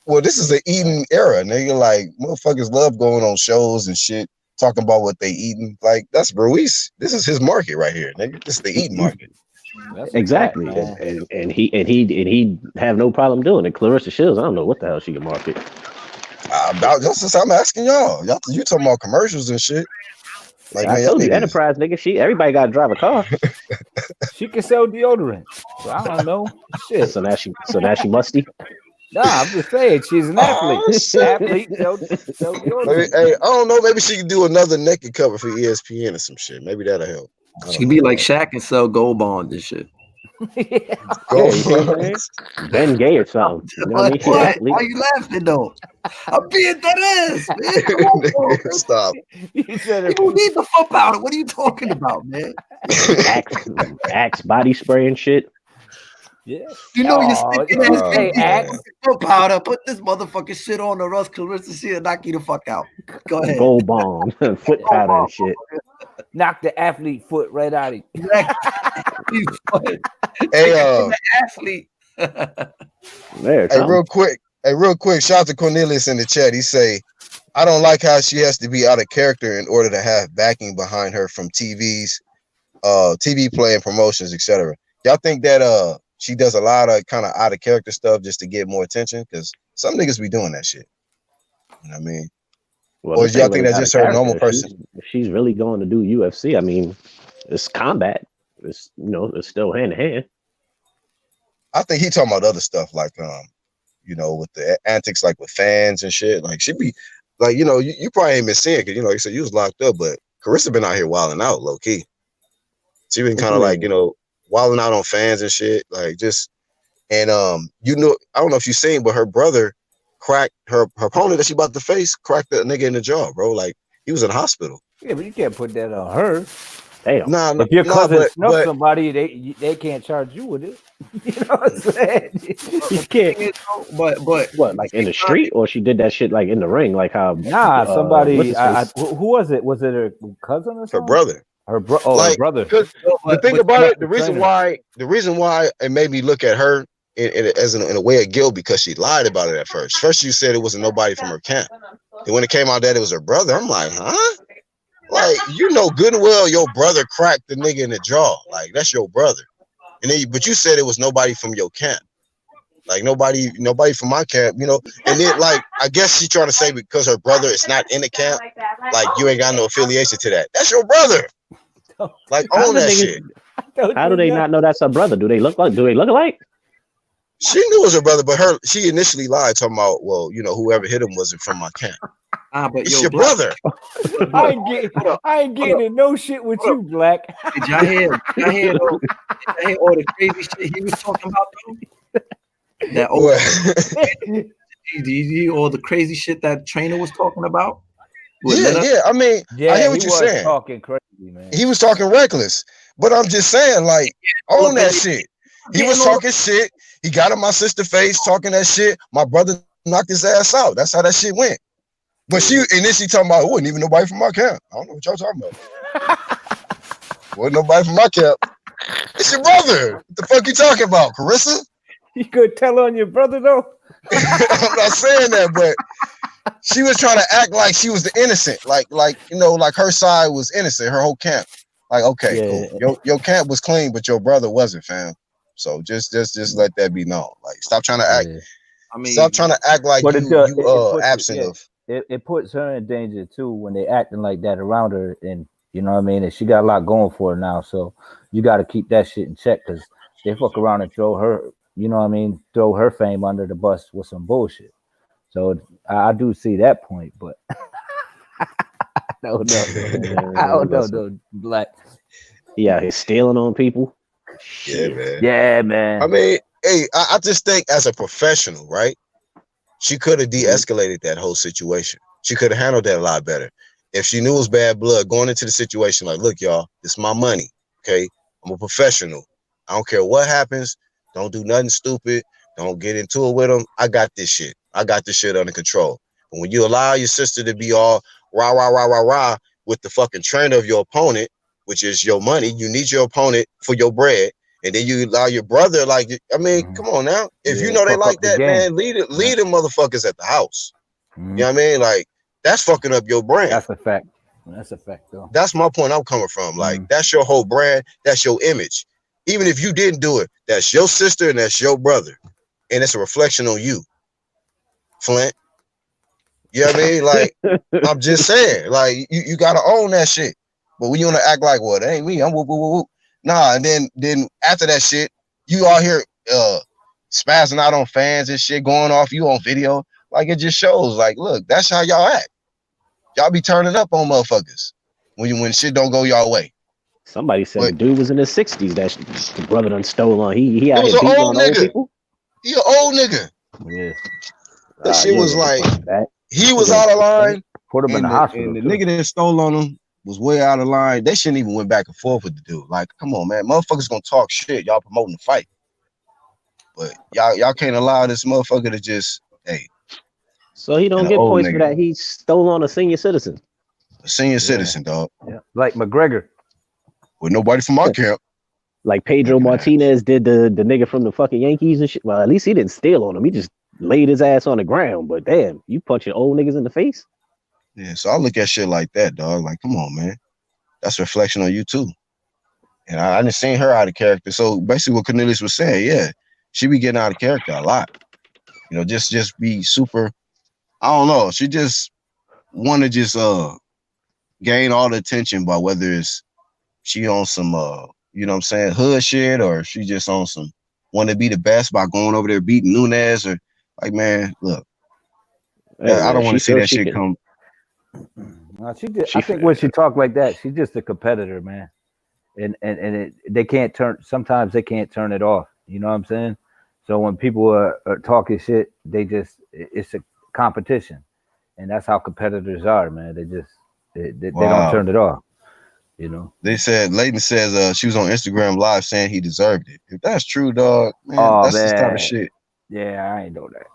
Well, this is the eating era, nigga. Like, motherfuckers love going on shows and shit, talking about what they eating. Like, that's Ruiz. This is his market right here, nigga. This is the eating market. Exactly. And he have no problem doing it. Claressa Shields, I don't know what the hell she can market. I'm asking y'all. You talking about commercials and shit? Like, I told you, Enterprise, nigga. Everybody got to drive a car. She can sell deodorant. So I don't know. Shit. So now she musty. Nah, I'm just saying she's an athlete. Athlete, sell deodorant. Hey, I don't know. Maybe she can do another naked cover for ESPN or some shit. Maybe that'll help. She can be like Shaq and sell gold bond and shit. Ben Gay or something. You know what I mean? Why are you laughing though? I'm being that ass, man. Stop. People need the foot powder. What are you talking about, man? Axe body spray and shit. Yeah. You know you're sticking ass foot powder. Put this motherfucking shit on the Russ Claressa shit and knock you the fuck out. Go ahead. Gold bomb, foot powder and shit. Knock the athlete foot right out of you. Hey, athlete. Real quick. Shout out to Cornelius in the chat. He say, I don't like how she has to be out of character in order to have backing behind her from TV play and promotions, etc. Y'all think that she does a lot of kind of out of character stuff just to get more attention? Because some niggas be doing that shit. You know what I mean? Well, or do y'all think that's just her normal person? She's really going to do UFC. I mean, it's combat. It's, you know, it's still hand to hand. I think he talking about other stuff like you know, with the antics like with fans and shit. Like she be like, you know, you probably ain't been seeing because, you know, like I said, you was locked up, but Claressa been out here wilding out low key. She been kind of like, you know, wilding out on fans and shit. Like just And you know, I don't know if you seen, but her brother cracked her opponent that she about to face, cracked the nigga in the jaw, bro. Like he was in the hospital. Yeah, but you can't put that on her. Damn. Nah, If your cousin snuffed but somebody, they can't charge you with it. You know what I'm saying? You can't. But What, like in the street, or she did that shit like in the ring, like how? Nah, somebody. What's his face? Who was it? Was it her cousin or something? her brother. Her Like, brother. because the thing but about not it, the the reason why it made me look at her in a way of guilt, because she lied about it at first. First, you said it wasn't nobody from her camp, and when it came out that it was her brother, I'm like, huh? Like, you know good and well your brother cracked the nigga in the jaw. Like, that's your brother. And then, but you said it was nobody from your camp. Like, nobody from my camp, you know. And then, like, I guess she trying to say because her brother is not in the camp, like, you ain't got no affiliation to that. That's your brother. Like, own that shit. How do they not know that's her brother? Do they look alike? She knew it was her brother, but she initially lied, talking about, well, you know, whoever hit him wasn't from my camp. but It's your brother. I ain't getting in no shit with you, Black. Did y'all hear all the crazy shit he was talking about though? That did you hear all the crazy shit that trainer was talking about? Yeah. I mean, I hear what you're saying. Talking crazy, man. He was talking reckless, but I'm just saying, like, own that shit. He was talking shit. He got in my sister's face talking that shit. My brother knocked his ass out. That's how that shit went. But she talking about, it wasn't even nobody from my camp. I don't know what y'all talking about. Wasn't nobody from my camp. It's your brother. What the fuck you talking about, Carissa? You could tell on your brother though. I'm not saying that, but she was trying to act like she was the innocent, like you know, like her side was innocent, her whole camp. Like, okay, cool. Your camp was clean, but your brother wasn't, fam. So just let that be known. Like, stop trying to act. I mean, stop trying to act like you absent of. It puts her in danger too when they acting like that around her, and you know what I mean. And she got a lot going for her now, so you got to keep that shit in check because they fuck around and throw her. You know what I mean? Throw her fame under the bus with some bullshit. So I do see that point, but I don't know, Black. Yeah, he's stealing on people. Yeah, man. I mean, hey, I just think as a professional, right? She could have de-escalated that whole situation. She could have handled that a lot better. If she knew it was bad blood going into the situation, like, look, y'all, it's my money. Okay, I'm a professional. I don't care what happens. Don't do nothing stupid. Don't get into it with them. I got this shit. I got this shit under control. But when you allow your sister to be all rah with the fucking trainer of your opponent, which is your money, you need your opponent for your bread, and then you allow your brother, like, I mean, come on now. If you know they like that, man, lead them motherfuckers at the house. You know what I mean? Like, that's fucking up your brand. That's a fact. That's a fact, though. That's my point I'm coming from. Like, that's your whole brand. That's your image. Even if you didn't do it, that's your sister and that's your brother. And it's a reflection on you, Flint. You know what I mean? Like, I'm just saying, like, you got to own that shit. But when you want to act like, well, that ain't me, I'm whoop, whoop, whoop. Nah, and then after that shit, you all here spazzing out on fans and shit, going off you on video. Like, it just shows, like, look, that's how y'all act. Y'all be turning up on motherfuckers when shit don't go y'all way. Somebody said the dude was in his 60s that the brother done stole on. He out here beating on old people. He an old nigga. Yeah. That shit was like, he was out of line. Put him in the hospital. And the nigga that stole on him was way out of line. They shouldn't even went back and forth with the dude. Like, come on, man. Motherfuckers gonna talk shit. Y'all promoting the fight. But y'all can't allow this motherfucker to just, hey. So he don't get points for that. He stole on a senior citizen. A senior citizen, dog. Yeah. Like McGregor. With nobody from our camp. Like Pedro Martinez did the nigga from the fucking Yankees and shit. Well, at least he didn't steal on him. He just laid his ass on the ground. But damn, you punching old niggas in the face? Yeah, so I look at shit like that, dog. Like, come on, man. That's a reflection on you too. And I didn't see her out of character. So basically what Cornelius was saying, yeah, she be getting out of character a lot. You know, just be super, I don't know. She just want to just gain all the attention by whether it's she on some you know what I'm saying, hood shit, or she just on some want to be the best by going over there beating Nunes, or like, man, look. Hey, I don't want to see that shit come. No, I think when she talk like that, she's just a competitor, man. And they can't turn. Sometimes they can't turn it off. You know what I'm saying? So when people are talking shit, it's a competition, and that's how competitors are, man. They don't turn it off, you know. They said Leighton says she was on Instagram Live saying he deserved it. If that's true, dog, man, Oh that's man, the type of shit. Yeah, I ain't know that.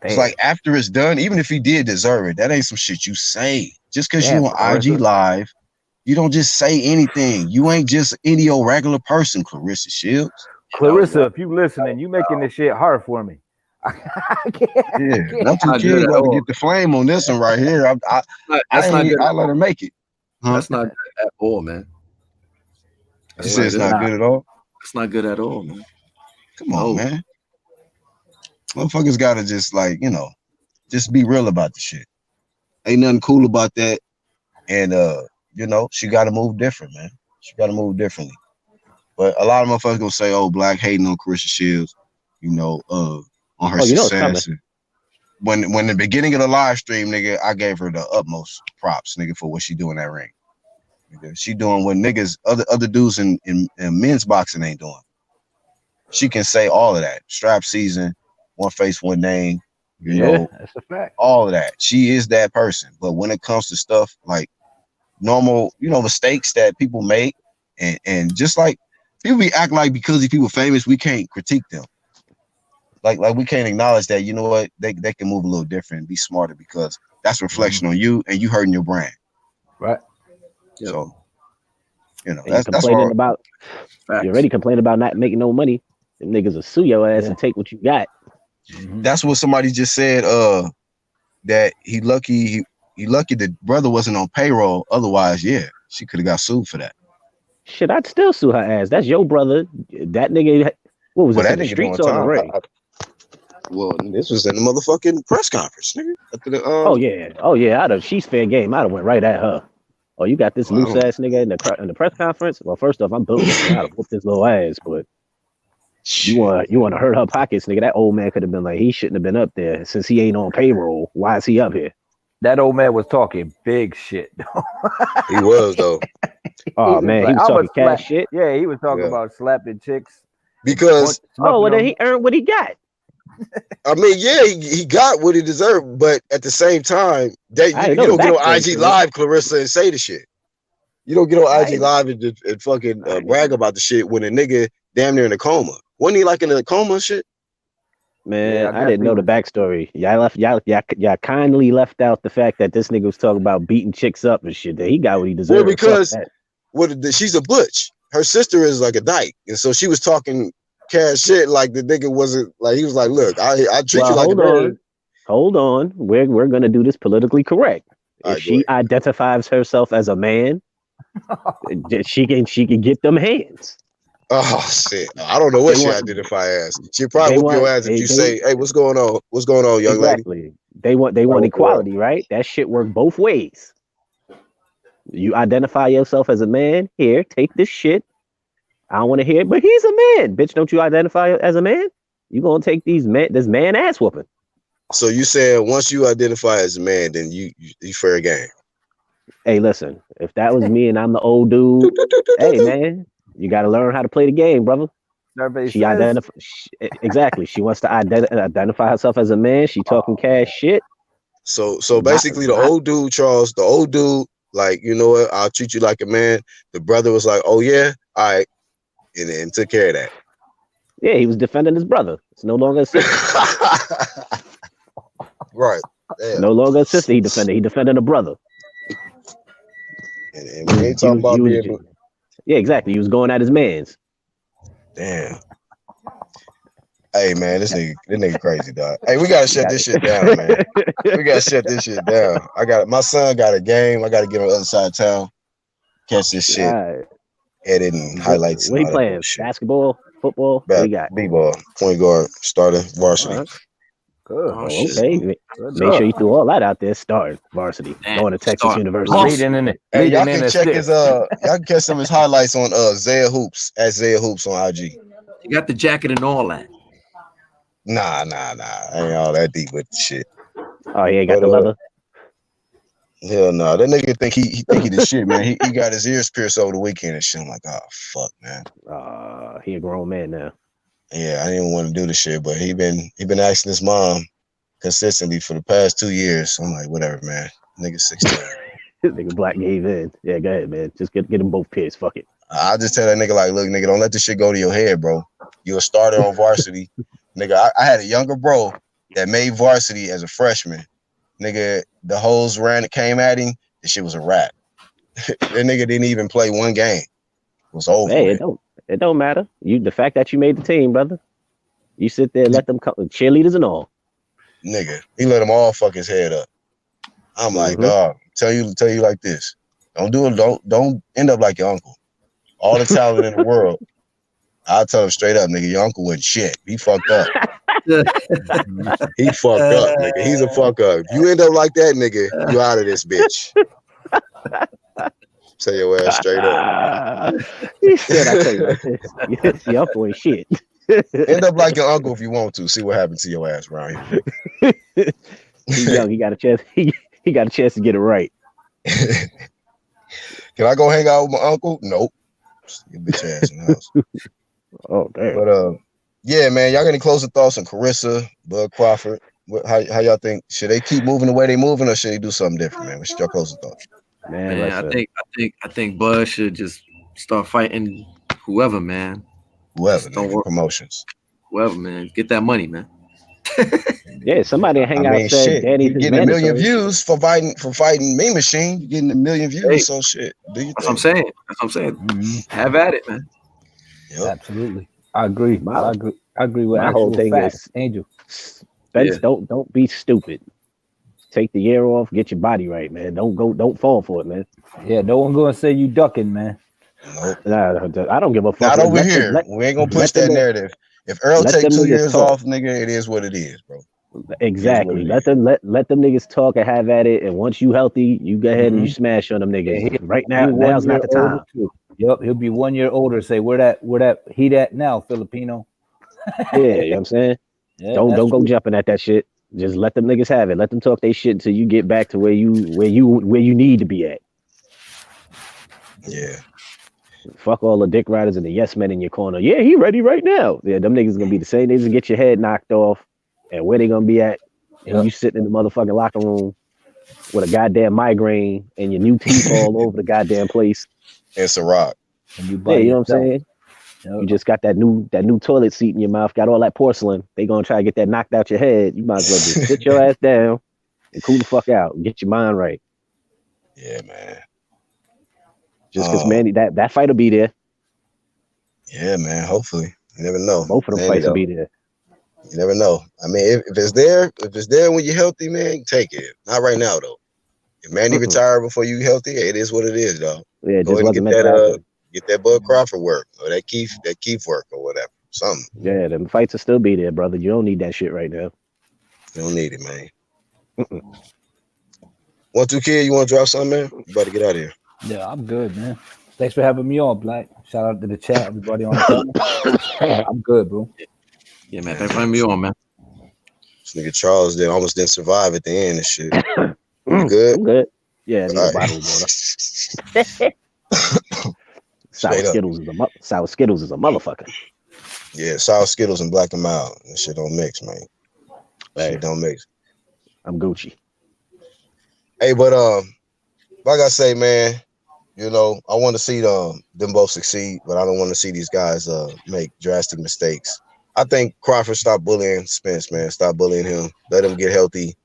It's like after it's done, even if he did deserve it, that ain't some shit you say. Just because you on IG Live, you don't just say anything. You ain't just any old regular person, Claressa Shields. Claressa, if you listening, you making this shit hard for me. I'm too kid about to get the flame on this one right here. I let her make it. Huh? That's not good at all, man. You said it's not good at all? It's not good at all, man. Come on, man. Motherfuckers gotta just like, you know, just be real about the shit. Ain't nothing cool about that. And you know, she gotta move different, man. She gotta move differently. But a lot of motherfuckers gonna say, oh, Black hating on Claressa Shields, you know, on her success. When the beginning of the live stream, nigga, I gave her the utmost props, nigga, for what she doing in that ring. Nigga, she doing what niggas, other dudes in men's boxing ain't doing. She can say all of that. Strap season, one face, one name, you know, that's a fact. All of that. She is that person. But when it comes to stuff like normal, you know, mistakes that people make, and just like people be act like because these people famous, we can't critique them. Like we can't acknowledge that, you know what, they can move a little different and be smarter because that's a reflection on you and you hurting your brand. Right. Yep. So, you know, that's complaining about you already complaining about not making no money. Them niggas will sue your ass and take what you got. That's what somebody just said, that he lucky the brother wasn't on payroll. Otherwise, she could have got sued for that. Shit, I'd still sue her ass. That's your brother. That nigga, what was it? In the streets or the ring? Well, this was in the motherfucking press conference, nigga. Oh yeah. She's fair game. I'd have went right at her. Oh, you got this loose ass nigga in the press conference? Well, first off, I'm building. I'd have whooped his little ass, but you want to hurt her pockets, nigga. That old man could have been like, he shouldn't have been up there since he ain't on payroll. Why is he up here? That old man was talking big shit. He was though. Oh man, he was talking cash shit. Yeah, he was talking about slapping chicks. Because then he earned what he got. I mean, he got what he deserved, but at the same time, you don't get on IG Live, Claressa, and say the shit. You don't get on IG Live and fucking brag about the shit when a nigga damn near in a coma. Wasn't he like in a coma and shit? Man, I didn't know the backstory. Y'all kindly left out the fact that this nigga was talking about beating chicks up and shit. That he got what he deserved. Well, because she's a butch. Her sister is like a dyke, and so she was talking cash shit like the nigga wasn't like he was like, look, I treat you like a bird. Hold on, we're gonna do this politically correct. If she identifies herself as a man, she can get them hands. Oh shit! I don't know what she identify as. She probably whoop your ass if you say, "Hey, what's going on? What's going on, young lady?" They want equality, right? That shit work both ways. You identify yourself as a man. Here, take this shit. I don't want to hear it, but he's a man, bitch. Don't you identify as a man? You gonna take this man ass whooping? So you said once you identify as a man, then you fair game. Hey, listen. If that was me and I'm the old dude, hey man. You got to learn how to play the game, brother. Exactly. She wants to identify herself as a man. She talking cash shit. So basically, the old dude, Charles, like, you know what? I'll treat you like a man. The brother was like, oh yeah, all right, and took care of that. Yeah, he was defending his brother. It's no longer a sister. Right. Damn. No longer a sister. He defended a brother. And we ain't talking about being. Yeah, exactly. He was going at his mans. Damn. Hey man, this nigga crazy, dog. Hey, we gotta shut this shit down, man. We gotta shut this shit down. My son got a game. I gotta get on the other side of town. Catch this shit. Edit and highlights. What he playing? Basketball, football? What he got? B-ball, point guard, starter, varsity. Good. Okay. Make sure you threw all that out there. Start varsity. Going to Texas University. Hey, y'all can check y'all can catch some of his highlights on Zaya Hoops at Zaya Hoops on IG. You got the jacket and all that. Nah. I ain't all that deep with the shit. Oh, he ain't got the leather. Hell no. That nigga think he the shit, man. He got his ears pierced over the weekend and shit. I'm like, oh fuck, man. He a grown man now. Yeah, I didn't want to do the shit, but he been asking his mom consistently for the past 2 years. I'm like, whatever, man. Nigga 16. Nigga Black gave in. Yeah, go ahead, man. Just get them both pierced. Fuck it. I just tell that nigga like, look, nigga, don't let this shit go to your head, bro. You a starter on varsity, nigga. I had a younger bro that made varsity as a freshman. Nigga, the hoes came at him. The shit was a wrap. That nigga didn't even play one game. It was over. Hey, it don't matter. The fact that you made the team, brother. You sit there, let them come, cheerleaders and all. Nigga, he let them all fuck his head up. I'm like, dog, tell you like this. Don't end up like your uncle. All the talent in the world. I'll tell him straight up, nigga, your uncle wasn't shit. He fucked up. He fucked up, nigga. He's a fuck up. If you end up like that, nigga, you out of this bitch. Tell your ass straight up. He said, I tell you like this. Your uncle ain't shit. End up like your uncle if you want to. See what happens to your ass around here. He's young. He got a chance. He got a chance to get it right. Can I go hang out with my uncle? Nope. Your bitch ass in the house. Oh damn. But yeah, man, y'all got any closing thoughts on Claressa, Bud Crawford? How y'all think? Should they keep moving the way they moving, or should they do something different, man? What's your closing thoughts? Man, I think Bud should just start fighting whoever, man. Whoever, promotions. Whoever, man. Get that money, man. Yeah, somebody hang out said Danny's you're getting a million views for fighting Mean Machine. You're getting a million views, so shit. That's what I'm saying. Mm-hmm. Have at it, man. Yep. Absolutely. I agree. I agree with my whole thing is Angel. Spence, don't be stupid. Take the year off, get your body right, man. Don't fall for it, man. Yeah, no one gonna say you ducking, man. Nope. Nah, I don't give a fuck. Not over here. We ain't gonna push that narrative. If Earl take 2 years off, nigga, it is what it is, bro. Exactly. Let them niggas talk and have at it. And once you healthy, you go ahead and you smash on them niggas. Yeah, right now's not the time. Yep, he'll be 1 year older. Say where that heat at now, Filipino. Yeah, you know what I'm saying? Yeah, don't go jumping at that shit. Just let them niggas have it. Let them talk their shit until you get back to where you need to be at. Yeah. Fuck all the dick riders and the yes men in your corner. Yeah, he ready right now. Yeah, them niggas gonna be the same niggas get your head knocked off. And where they gonna be at? And you sitting in the motherfucking locker room with a goddamn migraine and your new teeth all over the goddamn place. It's a rock. And you know what I'm saying? Yep. You just got that new toilet seat in your mouth, got all that porcelain. They gonna try to get that knocked out your head. You might as well just sit your ass down and cool the fuck out and get your mind right. Yeah, man. Just because Manny, that fight will be there. Yeah, man. Hopefully, you never know. Both of them fights will be there. You never know. I mean, if it's there when you're healthy, man, take it. Not right now though. If Manny retired before you healthy, it is what it is, dog. Yeah, go ahead and get that Bud Crawford work or that Keith work or whatever. Something. Yeah, them fights will still be there, brother. You don't need that shit right now. You don't need it, man. 1, 2 kid, you want to drop something, man? You about to get out of here. Yeah, I'm good, man. Thanks for having me on, Black. Shout out to the chat, everybody on the chat. I'm good, bro. Yeah, man. Thanks for having me on, man. This nigga Charles almost didn't survive at the end and shit. You good? I'm good. Yeah, I need a bottle of water. Sour Skittles is a motherfucker. Yeah, sour Skittles and Black and Mild. That shit don't mix, man. Shit don't mix. I'm Gucci. Hey, but like I say, man, you know, I want to see them both succeed, but I don't want to see these guys make drastic mistakes. I think Crawford stop bullying Spence, man. Stop bullying him. Let him get healthy.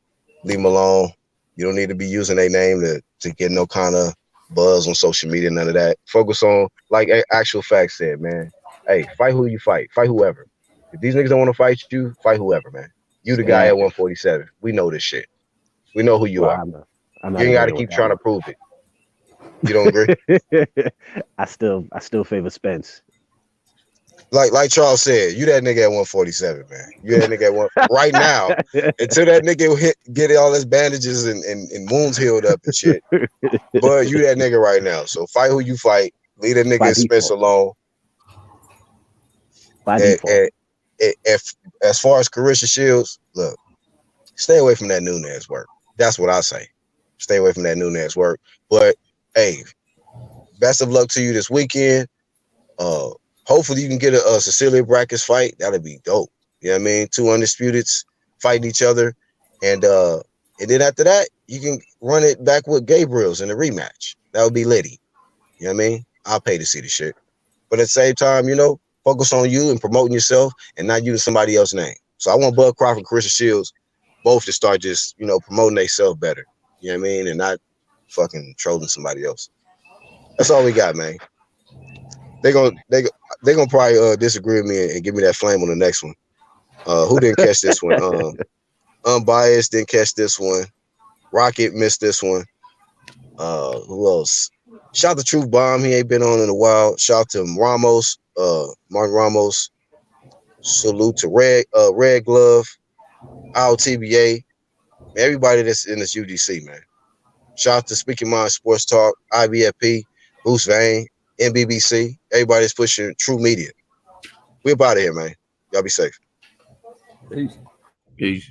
Leave him alone. You don't need to be using their name to get no kind of buzz on social media, none of that. Focus on, like actual facts said, man. Hey, fight who you fight. Fight whoever. If these niggas don't want to fight you, fight whoever, man. You the guy at 147. We know this shit. We know who you are. You ain't got to keep trying to prove it. You don't agree? I still favor Spence. Like Charles said, you that nigga at 147, man. You that nigga at one right now. Until that nigga get all his bandages and wounds healed up and shit. But you that nigga right now. So fight who you fight. Leave that nigga Spence alone. And as far as CLARESSA Shields, look, stay away from that Nunes work. That's what I say. Stay away from that Nunes work. But hey, best of luck to you this weekend. hopefully you can get a Cecilia Brackets fight. That'd be dope. You know what I mean? 2 undisputeds fighting each other, and then after that you can run it back with Gabriel's in a rematch. That would be litty. You know what I mean? I'll pay to see the shit. But at the same time, you know, focus on you and promoting yourself and not using somebody else's name. So I want Bud Crawford and Claressa Shields both to start just, you know, promoting themselves better. You know what I mean? And not fucking trolling somebody else. That's all we got, man. They gonna probably disagree with me and give me that flame on the next one. Who didn't catch this one? Unbiased didn't catch this one. Rocket missed this one. Who else? Shout out to Truth Bomb. He ain't been on in a while. Shout out to Ramos, Martin Ramos. Salute to Red Glove, TBA, everybody that's in this UGC, man. Shout out to Speaking Mind Sports Talk, IBFP, Bruce Vane, NBBC, everybody that's pushing True Media. We're about it here, man. Y'all be safe. Peace. Peace.